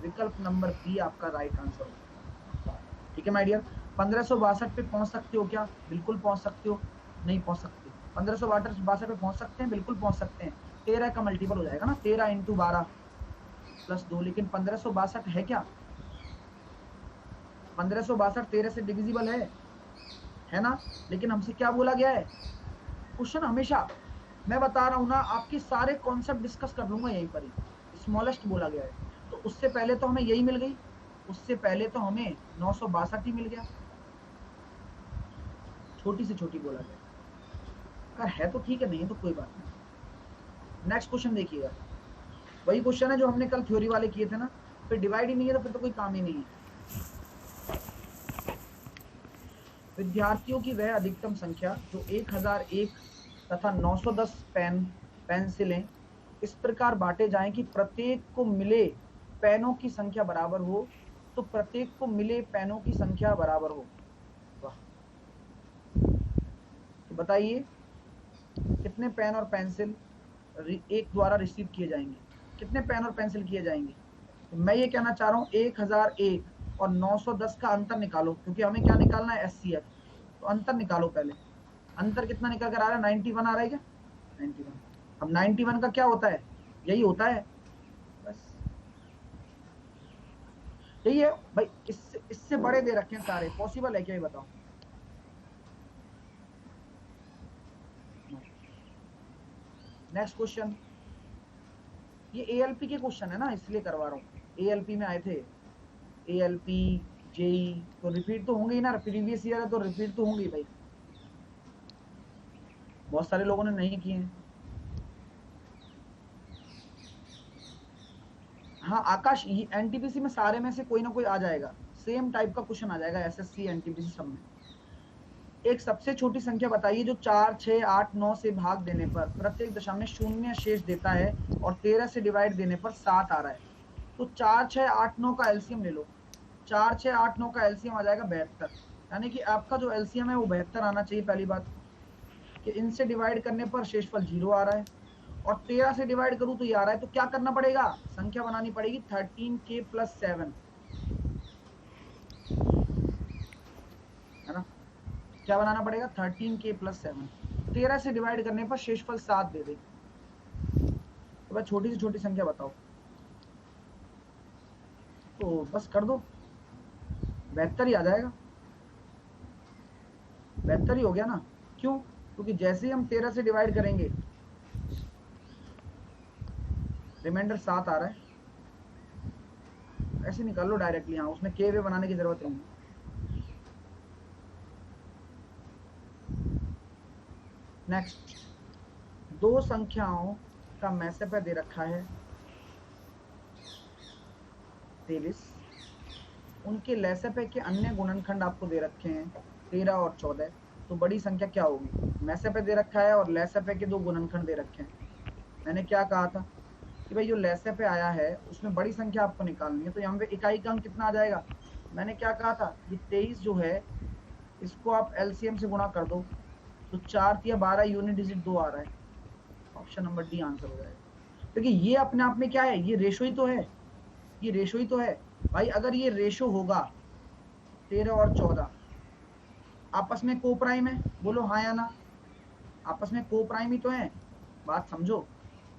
विकल्प नंबर बी आपका राइट आंसर होगा। ठीक है माय डियर। 1562 पे पहुंच सकते हो क्या, बिल्कुल पहुंच सकते हो। नहीं पहुंच सकते, 1562 पे पहुंच सकते हैं, बिल्कुल पहुंच सकते हैं। 13 का मल्टीपल हो जाएगा ना, 13 इंटू 12 प्लस 2, लेकिन 1562 है क्या, 1562 13 से डिविजिबल है ना। लेकिन हमसे क्या बोला गया है, क्वेश्चन हमेशा, मैं बता रहा हूं ना, आपके सारे कॉन्सेप्ट डिस्कस कर लूंगा यहीं पर ही। स्मॉलेस्ट बोला गया है, तो उससे पहले तो हमें यही मिल गई, उससे पहले तो हमें 962 ही मिल गया, छोटी से छोटी बोला गया। अगर है तो ठीक है, नहीं तो कोई बात नहीं। नेक्स्ट क्वेश्चन देखिएगा, वही क्वेश्चन है जो हमने कल थ्योरी वाले किए थे ना। फिर डिवाइड ही नहीं है तो फिर तो कोई काम ही नहीं है। विद्यार्थियों की वह अधिकतम संख्या जो 1001 तथा 910 पेंसिलें इस प्रकार बांटे जाएं कि प्रत्येक को मिले पेनों की संख्या बराबर हो, तो प्रत्येक को मिले पेनों की संख्या बराबर हो। वाह, तो बताइए कितने पेन और पेंसिल एक द्वारा रिसीव किए जाएंगे, कितने पेन और पेंसिल किए जाएंगे। तो मैं ये कहना चाह रहा हूँ 1001 और 910 का अंतर निकालो, क्योंकि हमें क्या निकालना है, एचसीएफ। तो अंतर निकालो पहले। अंतर कितना निकल कर आ रहा है, 91 आ रहा है क्या, 91। अब 91 का क्या होता है, यही होता है बस, यही है भाई। इससे इससे बड़े दे रखे हैं सारे, पॉसिबल है क्या ये बताओ। नेक्स्ट क्वेश्चन, ये एएलपी के क्वेश्चन है ना, इसलिए करवा रहा हूँ, एएलपी में आए थे। एएलपी जेई तो रिपीट तो होंगे ही ना, प्रीवियस ईयर है तो रिपीट तो होंगे भाई, बहुत सारे लोगों ने नहीं किए हैं। हाँ आकाश, एनटीपीसी में सारे में से कोई ना कोई आ जाएगा, सेम टाइप का क्वेश्चन आ जाएगा, एसएससी एनटीपीसी सब में। एक सबसे छोटी संख्या बताइए जो 4, 6, 8, 9 से भाग देने पर प्रत्येक दशा में शून्य शेष देता है और 13 से डिवाइड देने पर 7 आ रहा है। तो 4, 6, 8, 9 का एलसीएम ले लो। 4, 6, 8, 9 का एलसीएम आ जाएगा 72, यानी कि आपका जो एलसीएम है वो 72 आना चाहिए। पहली बात कि इनसे डिवाइड करने पर शेषफल 0 आ रहा है, और 13 से डिवाइड करूं तो ये आ रहा है। तो क्या करना पड़ेगा, संख्या बनानी पड़ेगी 13k + 7, है ना। क्या बनाना पड़ेगा, 13k + 7। 13 से डिवाइड करने पर शेषफल 7 दे दे। तो भाई छोटी से छोटी संख्या बताओ, तो बस कर दो, 72 ही आ जाएगा। 72 ही हो गया ना, क्यों, क्योंकि जैसे ही हम 13 से डिवाइड करेंगे रिमाइंडर 7 आ रहा है, ऐसे निकाल लो डायरेक्टली। हाँ, उसमें के वे बनाने की जरूरत नहीं है। नेक्स्ट, दो संख्याओं का मैसेपर दे रखा है 23, उनके लैसेपे के अन्य गुणनखंड आपको दे रखे हैं 13 और 14, तो बड़ी संख्या क्या होगी? मैसेपे दे रखा है और लैसेपे के 2 गुणनखंड दे रखे हैं। मैंने क्या कहा था कि भाई जो लैसेपे आया है उसमें बड़ी संख्या आपको निकालनी है, तो यहाँ पे इकाई का अंक कितना आ जाएगा? मैंने क्या कहा था, ये 23 जो है इसको आप एलसीएम से गुणा कर दो, तो 4 या 12 यूनिट डिजिट 2 आ रहा है। ऑप्शन नंबर डी आंसर हो जाएगा। देखिए ये अपने आप में क्या है, ये रेशो ही तो है, ये रेशो ही तो है भाई। अगर ये रेशो होगा 13 और 14 आपस में को प्राइम है, बोलो हाँ या ना? आपस में को प्राइम ही तो है, बात समझो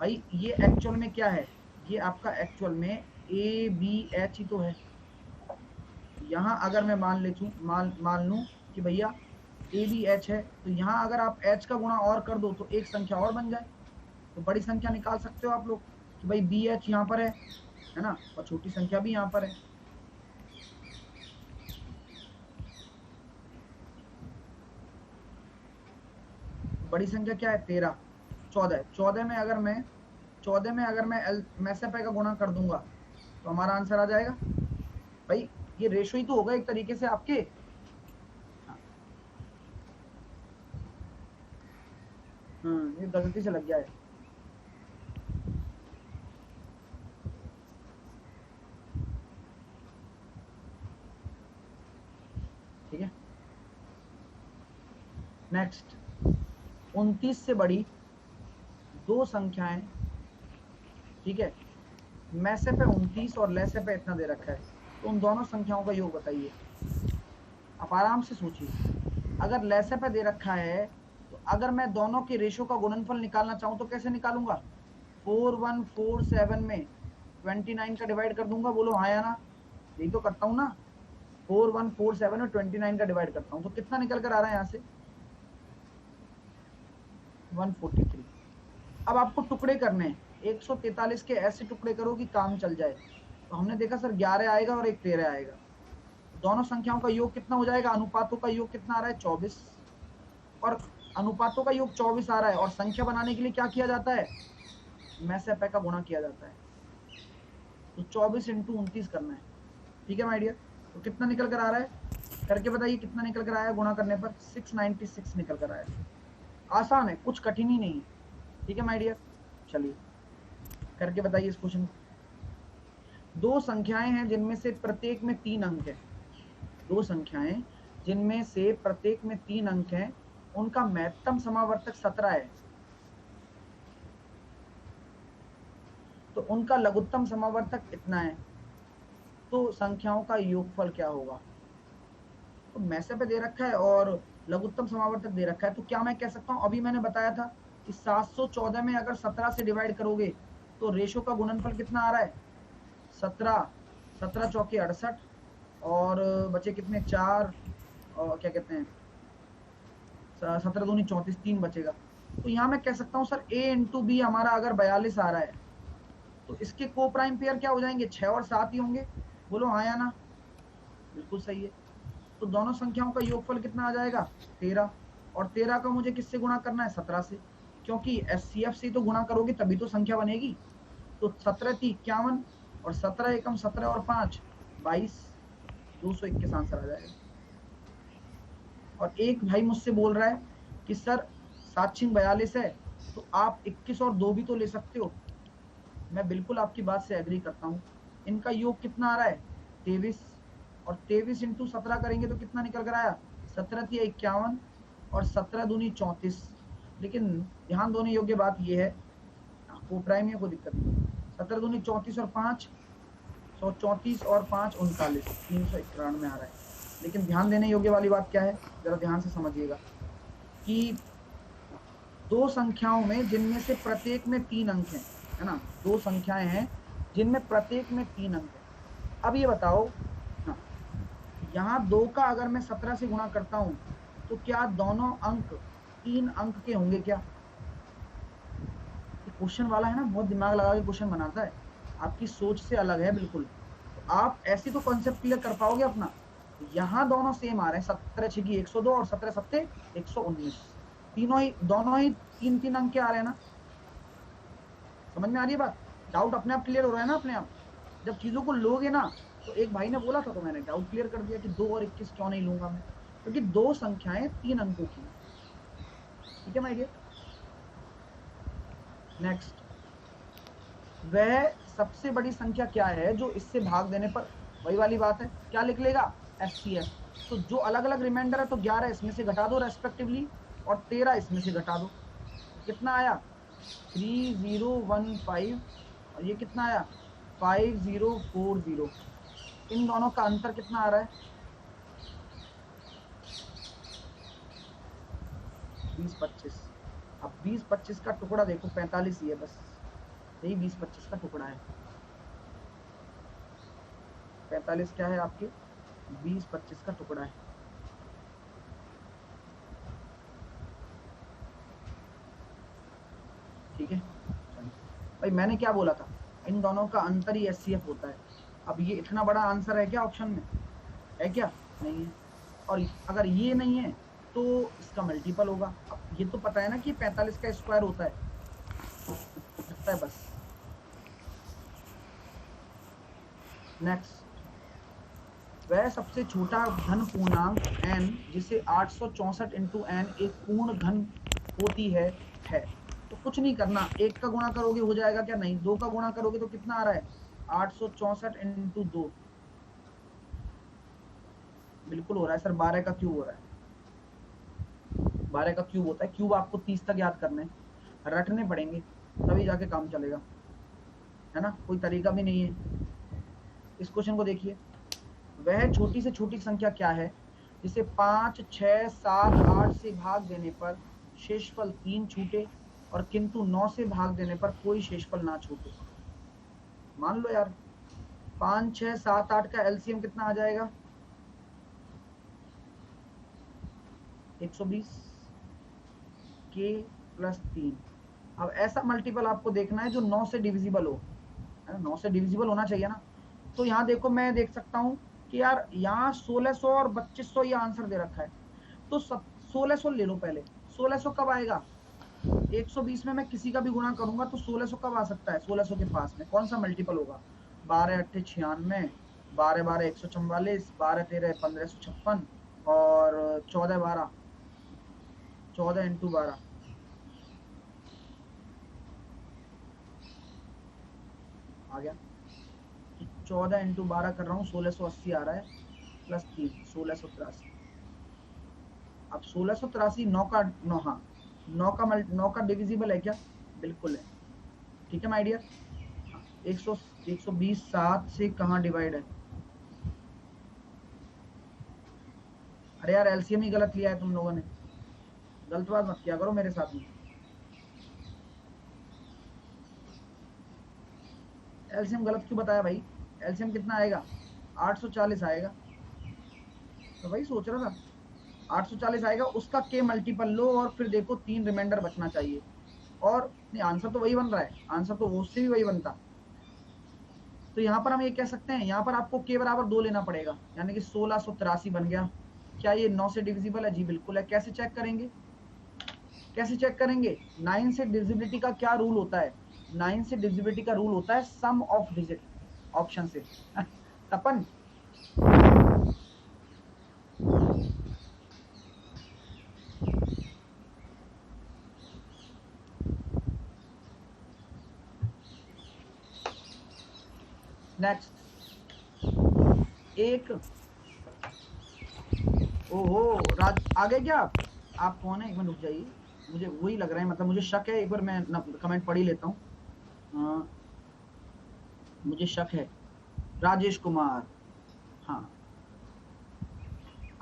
भाई। ये एक्चुअल में क्या है, ये आपका एक्चुअल में ए बी एच ही तो है। यहाँ अगर मैं मान लूं कि भैया ए बी एच है, तो यहाँ अगर आप एच का गुणा और कर दो तो एक संख्या और बन जाए, तो बड़ी संख्या निकाल सकते हो आप लोग कि भाई बी एच यहाँ पर है ना, और छोटी संख्या भी यहाँ पर है। बड़ी संख्या क्या है? 13, 14। 14 में अगर मैं मैसेपे का गुणा कर दूंगा तो हमारा आंसर आ जाएगा। भाई ये रेशो ही तो होगा एक तरीके से आपके। ये गलती से लग गया है। ठीक है, नेक्स्ट 29 से बड़ी 2 संख्याएं, ठीक है, मैसेपे 29 और लैसेपे इतना दे रखा है, तो उन दोनों संख्याओं का योग बताइए। आप आराम से सोचिए। अगर लैसेपे दे रखा है तो अगर मैं दोनों के रेशो का गुणनफल निकालना चाहूं तो कैसे निकालूंगा? 4147 में 29 का डिवाइड कर दूंगा, बोलो हाँ या ना? यही तो करता हूं ना, 4147 में 29 का डिवाइड करता हूं, तो कितना निकल कर आ रहा है यहाँ से? 143। अब आपको टुकड़े करने हैं, 143 के ऐसे टुकड़े करो कि काम चल जाए। तो हमने देखा सर 11 आएगा और एक 13 आएगा, दोनों संख्याओं का योग कितना हो जाएगा? अनुपातों का योग कितना आ रहा है? 24, और अनुपातों का योग 24 आ रहा है, और संख्या बनाने के लिए क्या किया जाता है? मैसेपे का गुणा किया जाता है। तो 24 इंटू 29 करना है, ठीक है माय डियर। तो कितना निकल कर आ रहा है, करके बताइए कितना निकल कर आया गुणा करने पर? 696 निकल कर आया। आसान है, कुछ कठिन ही नहीं है, ठीक है माय डियर। चलिए करके बताइए इस क्वेश्चन को। 2 संख्याएं हैं जिनमें से प्रत्येक में 3 अंक है, 2 संख्याएं जिनमें से प्रत्येक में 3 अंक हैं, उनका महत्तम समावर्तक 17 है, तो उनका लघुत्तम समावर्तक इतना है, तो संख्याओं का योगफल क्या होगा? तो मैसेपे दे रखा है और लघुत्तम समावर्तक दे रखा है, तो क्या मैं कह सकता हूं, अभी मैंने बताया था कि 714 में अगर 17 से डिवाइड करोगे तो रेशो का गुणनफल कितना आ रहा है? 17, 17 चौके 68, और बचे कितने? 4, और क्या कहते हैं 17 दूनी 34, 3 बचेगा। तो यहाँ मैं कह सकता हूँ सर a इंटू बी हमारा अगर 42 आ रहा है, तो इसके को प्राइम पेयर क्या हो जाएंगे? 6 और 7 ही होंगे, बोलो हाँ या ना? बिल्कुल सही है। तो दोनों संख्याओं का योगफल कितना आ जाएगा? 13, और 13 का मुझे किससे गुणा करना है? 17 से, क्योंकि एचसीएफ से तो गुणा करोगे तभी तो संख्या बनेगी। तो 17 × 51, और 17 एकम 17 और 5 22, 221 आंसर आ जाएगा। और एक भाई मुझसे बोल रहा है कि सर 7×42 है, तो आप 21 और 2 भी तो ले सकते हो। मैं बिल्कुल आपकी बात से एग्री करता हूँ। इनका योग कितना आ रहा है? 23, और 23 इंटू 17 करेंगे तो कितना निकल कर आया? 17 × 51, और 17 दूनी 34। लेकिन ध्यान देने योग्य बात यह है, को प्राइम है, कोई दिक्कत नहीं। 17 दूनी 34 और 5 134, और 5 39, 391 आ रहा है। लेकिन ध्यान देने योग्य वाली बात क्या है, जरा ध्यान से समझिएगा कि 2 संख्याओं में जिनमें से प्रत्येक में 3 अंक हैं, है ना, 2 संख्याएं हैं जिनमें प्रत्येक में 3 अंक है। अब ये बताओ, हाँ, यहाँ 2 का अगर मैं 17 से गुणा करता हूं तो क्या दोनों अंक 3 अंक के होंगे क्या? क्वेश्चन वाला है ना, बहुत दिमाग लगा के क्वेश्चन बनाता है, आपकी सोच से अलग है बिल्कुल। तो आप ऐसी तो कॉन्सेप्ट क्लियर कर पाओगे अपना। यहाँ दोनों सेम आ रहे हैं, 17 × 6 = 102 और 17 × 7 = 119, दोनों ही 3-3 अंक के आ रहे हैं ना। समझ में आ रही है बात? डाउट अपने आप क्लियर हो रहा है ना अपने आप। जब चीजों को लोगे ना तो एक भाई ने बोला था, तो मैंने डाउट क्लियर कर दिया कि 2 और 21 क्यों नहीं लूंगा मैं, क्योंकि दो संख्याएं 3 अंकों की। ठीक है माय डियर। नेक्स्ट, वह सबसे बड़ी संख्या क्या है जो इससे भाग देने पर, वही वाली बात है, क्या लिख लेगा, एचसीएफ। तो जो अलग अलग रिमाइंडर है, तो 11 इसमें से घटा दो रेस्पेक्टिवली, और 13 इसमें से घटा दो, तो कितना आया 3015, और ये कितना आया 5040। इन दोनों का अंतर कितना आ रहा है 20-25। अब 20-25 का टुकड़ा देखो 45 ही है, बस यही 20-25 का टुकड़ा है। 45 क्या है आपके 20-25 का टुकड़ा है। ठीक है भाई, मैंने क्या बोला था, इन दोनों का अंतर ही एचसीएफ होता है। अब ये इतना बड़ा आंसर है क्या ऑप्शन में, है क्या, नहीं है। और अगर ये नहीं है तो इसका मल्टीपल होगा। अब ये तो पता है ना कि 45 का स्क्वायर होता है, लगता है बस। नेक्स्ट, वह सबसे छोटा धन पूर्णांक n जिसे 864 इंटू n एक पूर्ण धन होती है। तो कुछ नहीं करना, एक का गुणा करोगे हो जाएगा क्या, नहीं, दो का गुणा करोगे तो कितना आ रहा है 864 इंटू 2, बिल्कुल हो रहा है सर, 12 का क्यूब हो रहा है। 12 का क्यूब होता है, क्यूब आपको 30 तक याद करने रटने पड़ेंगे, तभी जाके काम चलेगा, है ना, कोई तरीका भी नहीं है। इस क्वेश्चन को देखिए, वह छोटी से छोटी संख्या क्या है जिसे 5, 6, 7, 8 से भाग देने पर शेषफल 3 छूटे और किंतु 9 से भाग देने पर कोई शेषफल ना छूटे। मान लो यार 5, 6, 7, 8 का एलसीएम कितना आ जाएगा 120 के प्लस 3। अब ऐसा मल्टीपल आपको देखना है जो 9 से डिविजिबल हो, है ना, 9 से डिविजिबल होना चाहिए ना। तो यहाँ देखो, मैं देख सकता हूँ कि यार यहाँ 1600 और 2500 ये आंसर दे रखा है, तो 1600 ले लो पहले। 1600 कब आएगा 120 में मैं किसी का भी गुणा करूंगा तो 1600 कब आ सकता है, 1600 के पास में कौन सा मल्टीपल होगा, 12 8 96, 12 12 144, 12 13 1556, और 14 12 14 इंटू 12 आ गया, 14 इंटू 12 कर रहा हूँ 1680 आ रहा है, प्लस 3 1683। अब 1683 9 का 9, हाँ 9 का डिविजिबल है क्या, बिल्कुल है। ठीक है माय डियर, 120 7 से कहाँ डिवाइड है, अरे यार एलसीएम ही गलत लिया है तुम लोगों ने, गलत बात मत किया करो मेरे साथ में। एलसीएम गलत क्यों बताया भाई, एलसीएम कितना आएगा 840 आएगा, तो वही सोच रहा था 840 आएगा, उसका के मल्टीपल लो और फिर देखो 3 रिमाइंडर बचना चाहिए, और नहीं आंसर तो वही बन रहा है, आंसर तो उससे भी वही बनता। तो यहाँ पर हम ये कह सकते हैं, यहाँ पर आपको के बराबर 2 लेना पड़ेगा, यानी कि 1683 बन गया। क्या ये 9 से डिविजिबल है, जी बिल्कुल है। कैसे चेक करेंगे, कैसे चेक करेंगे, 9 से डिविजिबिलिटी का क्या रूल होता है, 9 से डिविजिबिलिटी का रूल होता है सम ऑफ डिजिट, ऑप्शन से तपन। नेक्स्ट, एक, ओहो राज आ गए क्या आप कौन है, एक मिनट रुक जाइए, मुझे वही लग रहा है, मतलब मुझे शक है, एक बार मैं कमेंट पढ़ ही लेता हूँ। मुझे शक है, राजेश कुमार, हाँ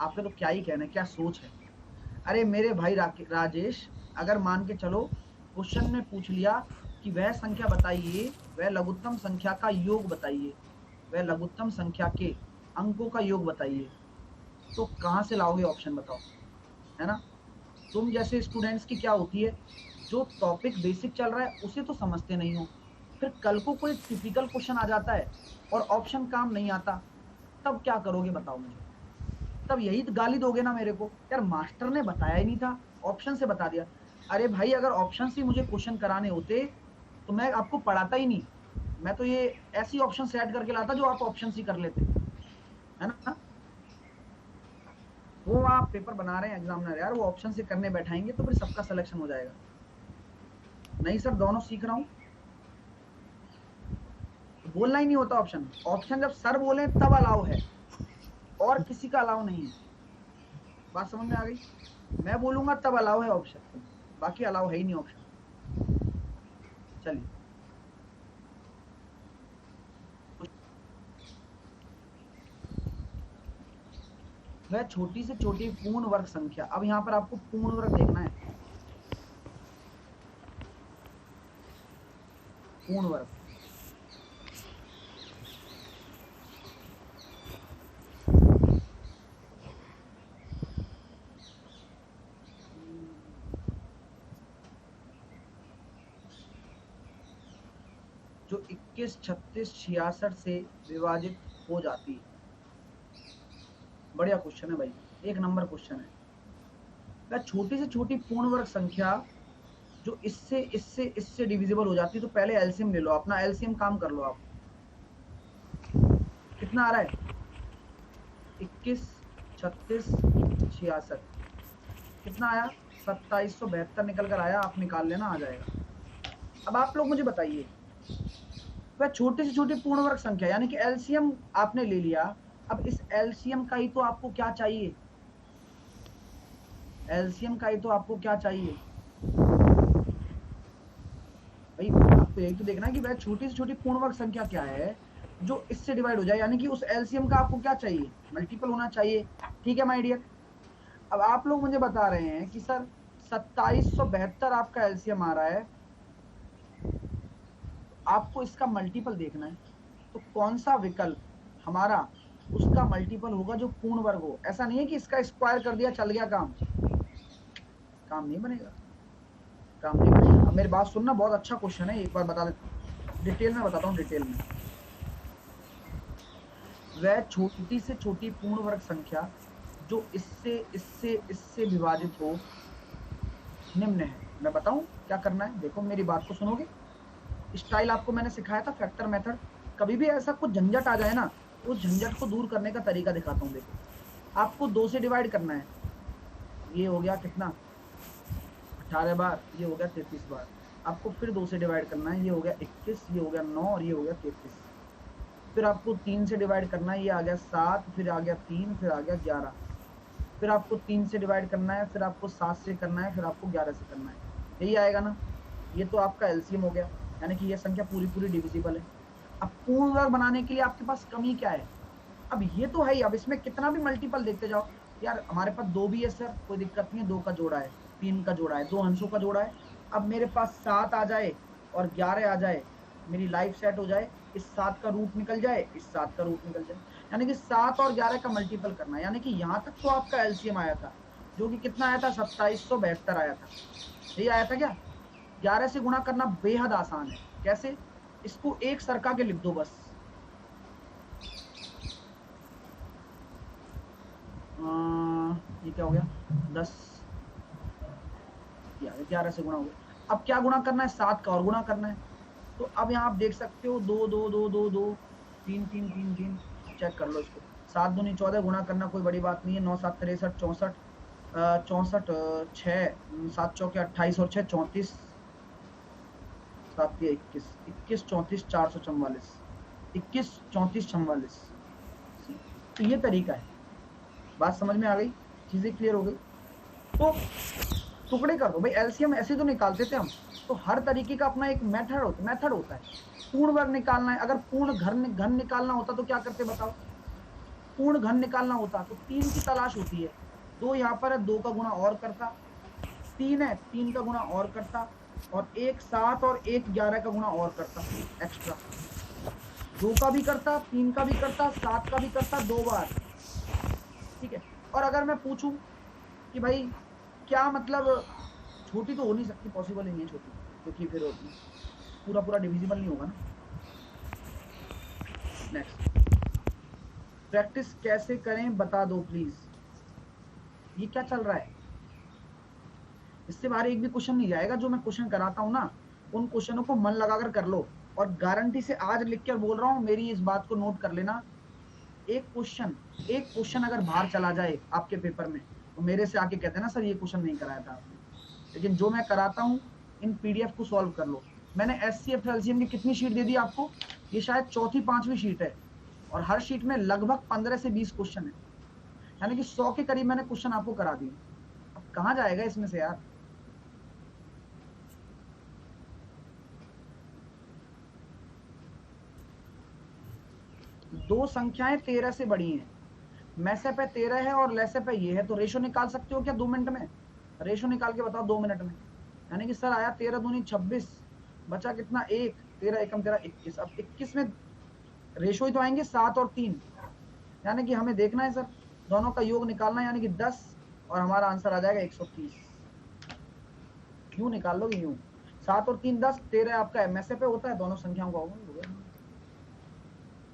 आपका तो क्या ही कहना है, क्या सोच है। अरे मेरे भाई राजेश, अगर मान के चलो क्वेश्चन में पूछ लिया कि वह संख्या बताइए, वह लघुत्तम संख्या का योग बताइए, वह लघुत्तम संख्या के अंकों का योग बताइए, तो कहाँ से लाओगे ऑप्शन बताओ, है ना। तुम जैसे स्टूडेंट्स की क्या होती है, जो टॉपिक बेसिक चल रहा है उसे तो समझते नहीं हो, फिर कल को कोई टिपिकल क्वेश्चन आ जाता है और ऑप्शन काम नहीं आता, तब क्या करोगे बताओ मुझे, तब यही गाली दोगे ना मेरे को, यार मास्टर ने बताया ही नहीं था, ऑप्शन से बता दिया। अरे भाई अगर ऑप्शन से मुझे क्वेश्चन कराने होते तो मैं आपको पढ़ाता ही नहीं, मैं तो ये ऐसी ऑप्शन सेट करके लाता जो आप ऑप्शन सी कर लेते, है ना। वो आप पेपर बना रहे हैं एग्जामिनर यार, वो ऑप्शन से करने बैठाएंगे तो फिर सबका सिलेक्शन हो जाएगा। नहीं सर दोनों सीख रहा हूं, तो बोलना ही नहीं होता ऑप्शन। ऑप्शन जब सर बोले तब अलाउ है, और किसी का अलाउ नहीं है। बात समझ में आ गई? मैं बोलूंगा तब अलाउ है ऑप्शन, बाकी अलाउ है ही नहीं ऑप्शन। चलिए, वह छोटी से छोटी पूर्ण वर्ग संख्या। अब यहां पर आपको पूर्ण वर्ग देखना है, पूर्ण वर्ग। जो 21, 36, 66 से विभाजित हो जाती है। बढ़िया क्वेश्चन है भाई, एक नंबर क्वेश्चन है। वह छोटी से छोटी पूर्ण वर्ग संख्या जो इससे इससे इससे डिविजिबल हो जाती है। तो पहले एलसीएम ले लो, अपना एलसीएम काम कर लो आप। कितना आ रहा है? 21, 36, 66। कितना आया? 2772 निकल कर आया, आप निकाल लेना, आ जाएगा। अब आप लोग मुझे बताइए, वह छोटी से छोटी पूर्ण वर्ग संख्या यानी कि एलसीएम आपने ले लिया। अब इस एलसीएम का ही तो आपको क्या चाहिए, एलसीएम का ही तो आपको क्या चाहिए भाई। आपको यही तो देखना है कि वह छोटी से छोटी पूर्ण वर्ग संख्या क्या है जो इससे डिवाइड हो जाए, यानी कि उस एलसीएम का आपको क्या चाहिए, मल्टीपल होना चाहिए। ठीक है माय डियर। अब आप लोग मुझे बता रहे हैं कि सर 2772 आपका एलसीएम आ रहा है, आपको इसका मल्टीपल देखना है। तो कौन सा विकल्प हमारा उसका मल्टीपल होगा जो पूर्ण वर्ग हो। ऐसा नहीं है कि इसका स्क्वायर कर दिया चल गया काम, काम नहीं बनेगा, काम नहीं बनेगा। अब मेरी बात सुनना, बहुत अच्छा क्वेश्चन है, एक बार बता देता, डिटेल में बताता हूँ, डिटेल में। वह छोटी से छोटी पूर्ण वर्ग संख्या जो इससे इससे इससे विभाजित हो निम्न है। मैं बताऊं क्या करना है, देखो मेरी बात को सुनोगे। स्टाइल आपको मैंने सिखाया था, फैक्टर मेथड। कभी भी ऐसा कुछ झंझट आ जाए ना, तो उस झंझट को दूर करने का तरीका दिखाता हूँ। देखो, आपको 2 से डिवाइड करना है। ये हो गया कितना, 18 बार, ये हो गया 33 बार। आपको फिर 2 से डिवाइड करना है, ये हो गया 21, ये हो गया 9 और ये हो गया 33। फिर आपको 3 से डिवाइड करना है, ये आ गया 7, फिर आ गया 3, फिर आ गया 11। फिर आपको 3 से डिवाइड करना है, फिर आपको 7 से करना है, फिर आपको 11 से करना है। यही आएगा ना। ये तो आपका एलसीएम हो गया, यानी कि ये संख्या पूरी पूरी डिविजिबल है। अब पूर्ण वर्ग बनाने के लिए आपके पास कमी क्या है? अब ये तो है ही, अब इसमें कितना भी मल्टीपल देखते जाओ। यार हमारे पास 2 भी है सर, कोई दिक्कत नहीं है, 2 का जोड़ा है, 3 का जोड़ा है, 2 अंशों का जोड़ा है। अब मेरे पास 7 आ जाए और 11 आ जाए, मेरी लाइफ सेट हो जाए। इस 7 का रूट निकल जाए, इस 7 का रूट निकल जाए, यानी कि 7 और 11 का मल्टीपल करना है। यानी कि यहाँ तक तो आपका एलसीएम आया था, जो कि कितना आया था, 2772 आया था। यही आया था क्या? 11 से गुणा करना बेहद आसान है। कैसे? इसको एक सरका के लिख दो बस। ये क्या हो गया, 10, 11 से गुणा हो गया। अब क्या गुणा करना है, 7 का और गुणा करना है। तो अब यहाँ आप देख सकते हो 2 2 2 2 2 3 3 3 3, चेक कर लो इसको। 7 दूनी 14, गुणा करना कोई बड़ी बात नहीं है। 9 7 63 64, 64 6 7 चौके 28 और 6 34, 7 21 21 34 444, 21 34 44। तो ये तरीका है। बात समझ में आ गई, चीजें क्लियर हो गई। तो टुकड़े कर दो भाई, एलसीएम ऐसे तो निकालते थे हम। तो हर तरीके का अपना एक मेथड होता है। पूर्ण वर्ग निकालना है, अगर पूर्ण घन निकालना होता तो क्या करते बताओ? पूर्ण घन निकालना होता तो 3 की तलाश होती है। 2 यहाँ पर है, 2 का गुणा और करता। 3 है, 3 का गुणा और करता, और 1 7 और 1 11 का गुणा और करता एक्स्ट्रा। 2 का भी करता, 3 का भी करता, 7 का भी करता 2 बार। ठीक है। और अगर मैं पूछूं कि भाई क्या मतलब, छोटी तो हो नहीं सकती, पॉसिबल ही नहीं है छोटी, क्योंकि फिर पूरा पूरा डिविजिबल नहीं होगा ना। नेक्स्ट, प्रैक्टिस कैसे करें बता दो प्लीज। ये क्या चल रहा है? इससे बाहर एक भी क्वेश्चन नहीं जाएगा जो मैं क्वेश्चन कराता हूं ना, उन क्वेश्चनों को मन लगाकर कर लो, और गारंटी से आज लिख कर बोल रहा हूं, मेरी इस बात को नोट कर लेना, एक क्वेश्चन अगर बाहर चला जाए आपके पेपर में, तो मेरे से आके कहते हैं ना सर ये क्वेश्चन नहीं कराया था आपने, लेकिन जो मैं कराता हूं इन पीडीएफ को सॉल्व कर लो। मैंने एचसीएफ एलसीएम की कितनी शीट दे दी आपको, ये शायद चौथी पांचवी शीट है, और हर शीट में लगभग 15 से 20 क्वेश्चन है, यानी कि 100 के करीब मैंने क्वेश्चन आपको करा दिए। अब कहां जाएगा इसमें से यार? दो संख्याएं 13 से बड़ी हैं, मैसे पे 13 है और लैसे पे ये है, तो रेशो निकाल सकते हो क्या 2 मिनट में? रेशो निकाल के बताओ 2 मिनट में। यानी कि सर आया 13 दूनी 26, बचा कितना 1, 13 एकम 13 21। अब 21 में रेशो ही तो आएंगे 7 और 3, यानी कि हमें देखना है सर दोनों का योग निकालना है, यानी कि 10, और हमारा आंसर आ जाएगा 130। यूं निकाल लोगे, यूं 7 और 3 10, 13 आपका एमएसए पे होता है, दोनों संख्याओं का होगा,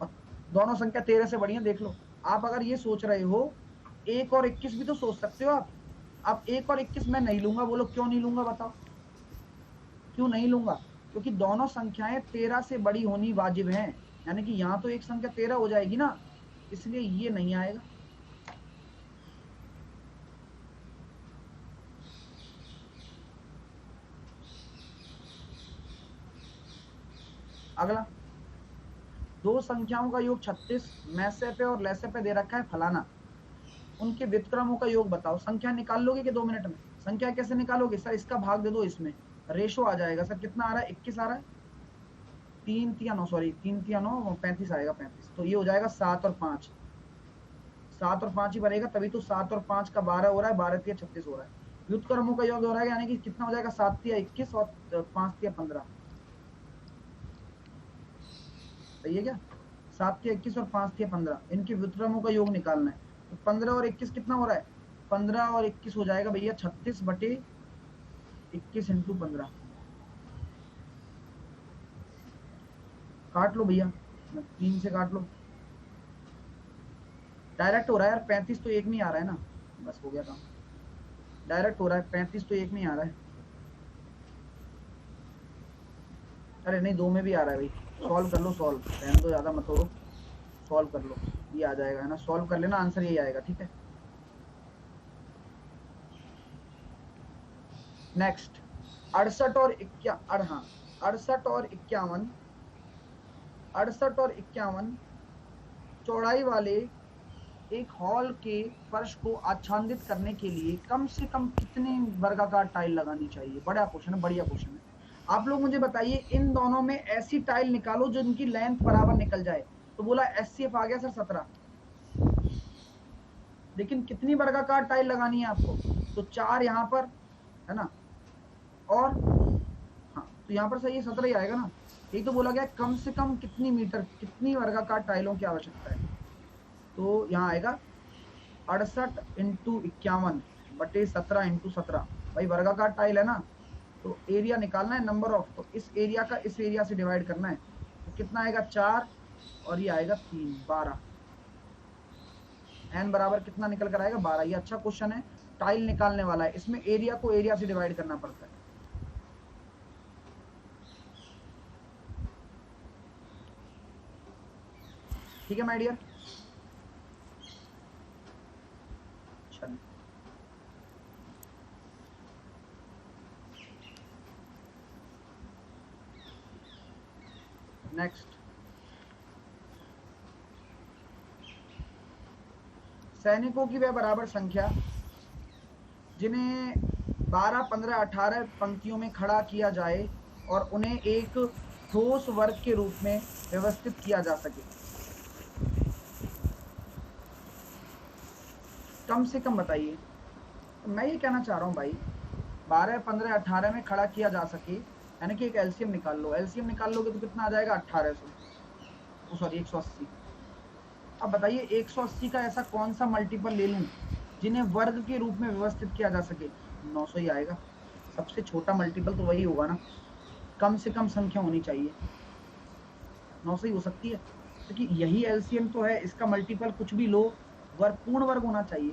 और दोनों संख्या 13 से बड़ी है, देख लो। आप अगर ये सोच रहे हो 1 और 21 भी तो सोच सकते हो आप। अब 1 और 21 मैं नहीं लूंगा, बोलो क्यों नहीं लूंगा, बताओ क्यों नहीं लूंगा? क्योंकि दोनों संख्याएं 13 से बड़ी होनी वाजिब हैं, यानी कि यहां तो एक संख्या 13 हो जाएगी ना, इसलिए ये नहीं आएगा। अगला, दो संख्याओं का योग 36, मैसे पे और लैसे पे दे रखा है फलाना, उनके व्युत्क्रमों का योग बताओ। संख्या निकाल लोगे कि 2 मिनट में? संख्या कैसे निकालोगे सर? इसका भाग दे दो इसमें, रेशो आ जाएगा सर। कितना आ रहा है? 21 आ रहा है, 3 तिया 9, सॉरी 3 तिया 9, 35 आएगा, 35। तो ये हो जाएगा 7 और 5, 7 और 5 ही बनेगा, तभी तो 7 और 5 का 12 हो रहा है, 12 तिया 36 हो रहा है। व्युत्क्रमों का योग हो रहा है, यानी कि कितना हो जाएगा? 7 तिया 21 और 5 तिया 15, सही है क्या? 7 तिया 21 और 5 तिया 15, इनके व्युत्क्रमों का योग निकालना है। तो 15 और 21 कितना हो रहा है? 15 और 21 हो जाएगा भैया 36 बटे 21 इंटू 15। काट लो भैया, 3 से काट लो, डायरेक्ट हो रहा है यार। 35 तो एक में आ रहा है ना, बस हो गया काम, डायरेक्ट हो रहा है। 35 तो एक में आ रहा है, अरे नहीं 2 में भी आ रहा है भाई। सॉल्व कर लो, सॉल्व रहने दो, ज्यादा मत हो, सॉल्व कर लो, ये आ जाएगा है ना, सॉल्व कर लेना, आंसर यही आएगा, ठीक है। नेक्स्ट, 68 और 51, हाँ 68 और 51, 68 और 51 चौड़ाई वाले एक हॉल के फर्श को आच्छादित करने के लिए कम से कम कितने वर्गाकार टाइल लगानी चाहिए? बड़ा क्वेश्चन है, बढ़िया क्वेश्चन है। आप लोग मुझे बताइए, इन दोनों में ऐसी टाइल निकालो जो इनकी लेंथ बराबर निकल जाए। तो बोला एचसीएफ आ गया सर 17, लेकिन कितनी वर्गाकार टाइल लगानी है आपको? तो 4 यहाँ पर है ना, और हाँ तो यहाँ पर सही है 17 ही आएगा ना। यही तो बोला गया कम से कम कितनी मीटर, कितनी वर्गाकार टाइलों की आवश्यकता है। तो यहाँ आएगा 68 इंटू 51 बटे 17 इंटू 17। भाई वर्गाकार टाइल है ना, तो एरिया निकालना है, नंबर ऑफ, तो इस एरिया का इस एरिया से डिवाइड करना है। तो कितना आएगा? 4, और ये आएगा 3, 12। एन बराबर कितना निकल कर आएगा? 12। ये अच्छा क्वेश्चन है, टाइल निकालने वाला है, इसमें एरिया को एरिया से डिवाइड करना पड़ता है। ठीक है माय डियर, चलिए नेक्स्ट, सैनिकों की वह बराबर संख्या जिन्हें 12, 15, 18 पंक्तियों में खड़ा किया जाए और उन्हें एक ठोस वर्ग के रूप में व्यवस्थित किया जा सके, कम से कम बताइए। तो मैं ये कहना चाह रहा हूँ भाई, 12, 15, 18 में खड़ा किया जा सके, यानी कि एक एलसीएम निकाल लो। एलसीएम निकाल लोगे तो कितना आ जाएगा? 1800, सॉरी 180। अब बताइए 180 का ऐसा कौन सा मल्टीपल ले लूं जिन्हें वर्ग के रूप में व्यवस्थित किया जा सके? 900 ही आएगा, सबसे छोटा मल्टीपल तो वही होगा ना, कम से कम संख्या होनी चाहिए, 900 ही हो सकती है, क्योंकि यही एलसीएम तो है। इसका मल्टीपल कुछ भी लो, वर्ग पूर्ण वर्ग होना चाहिए।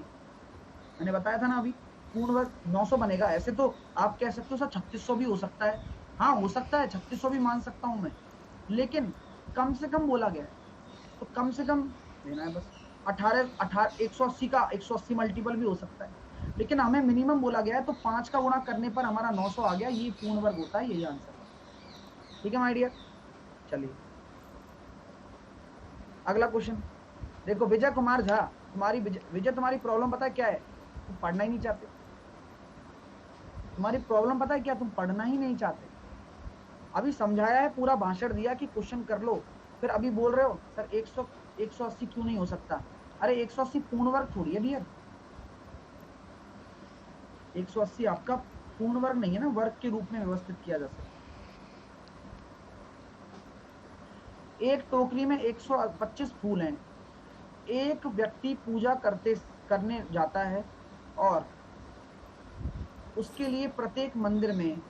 मैंने बताया था ना अभी, पूर्ण वर्ग 900 बनेगा। ऐसे तो आप कह सकते हो सर 3600 भी हो सकता है, हाँ हो सकता है 3600 भी मान सकता हूं मैं, लेकिन कम से कम बोला गया है, तो कम से कम लेना है बस। 180 का 180 मल्टीपल भी हो सकता है, लेकिन हमें मिनिमम बोला गया है, तो 5 का गुणा करने पर हमारा 900 आ गया, ये पूर्ण वर्ग होता है, यही आंसर है। ठीक है माय डियर, चलिए अगला क्वेश्चन देखो। विजय कुमार झा, विजय तुम्हारी प्रॉब्लम पता है क्या है? तुम पढ़ना ही नहीं चाहते। तुम्हारी प्रॉब्लम पता है क्या? तुम पढ़ना ही नहीं चाहते। अभी समझाया है, पूरा भाषण दिया कि क्वेश्चन कर लो, फिर अभी बोल रहे हो सर 180 क्यों नहीं हो सकता? अरे 180 पूर्ण वर्ग थोड़ी है डियर, 180 आपका पूर्ण वर्ग नहीं है ना, वर्ग के रूप में व्यवस्थित किया जा सकता। एक टोकरी में 125 फूल हैं। एक व्यक्ति पूजा करने जाता है और उसके लिए प्रत्येक मंदिर में,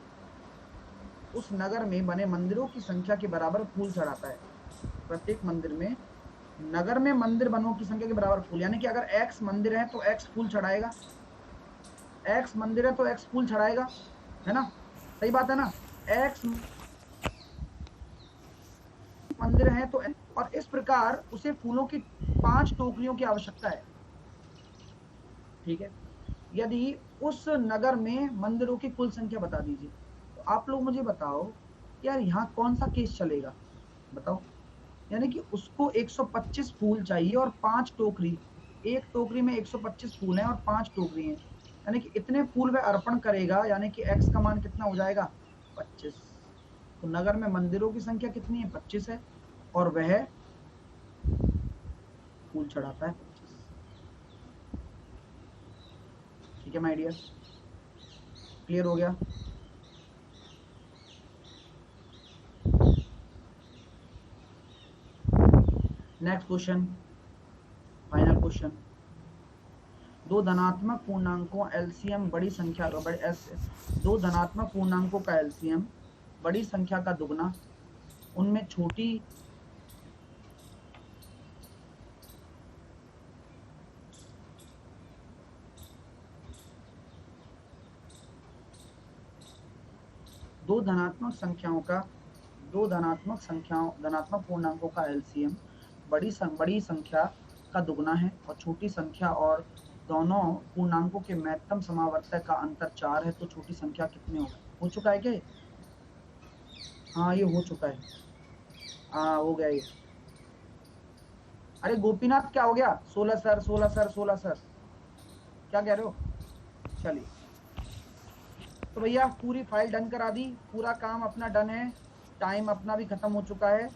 उस नगर में बने मंदिरों की संख्या के बराबर फूल चढ़ाता है। प्रत्येक मंदिर में, नगर में मंदिर बनों की संख्या के बराबर फूल, यानी कि अगर एक्स मंदिर है तो एक्स फूल चढ़ाएगा, एक्स मंदिर है तो एक्स फूल चढ़ाएगा, है ना? सही बात है ना? एक्स मंदिर है तो, और इस प्रकार उसे फूलों की 5 टोकरियों की आवश्यकता है। ठीक है, यदि उस नगर में मंदिरों की कुल संख्या बता दीजिए। तो आप लोग मुझे बताओ यार, यहाँ कौन सा केस चलेगा? बताओ। यानी कि उसको 125 फूल चाहिए और 5 टोकरी, एक टोकरी में 125 फूल हैं और 5 टोकरी हैं, यानी कि इतने फूल वह अर्पण करेगा, यानी कि एक्स का मान कितना हो जाएगा? 25। तो नगर में मंदिरों की संख्या कितनी है? 25 है, और वह फूल चढ़ाता है 25। ठीक है माय डियर, क्लियर हो गया? Next question, final question. दो धनात्मक पूर्णांकों एलसीएम बड़ी संख्या का दो धनात्मक पूर्णांकों का एलसीएम बड़ी संख्या का दुगना, उनमें छोटी दो धनात्मक संख्याओं का धनात्मक पूर्णांकों का एलसीएम बड़ी संख्या का दुगना है, और छोटी संख्या और दोनों पूर्णांकों के महत्तम समावर्तक का अंतर 4 है, तो छोटी संख्या कितने हो चुका है क्या? हाँ ये हो चुका है, हाँ हो गया ये। अरे गोपीनाथ क्या हो गया? 16 सर 16 सर 16 सर, क्या कह रहे हो? चलिए, तो भैया पूरी फाइल डन करा दी, पूरा काम अपना डन है, टाइम अपना भी खत्म हो चुका है।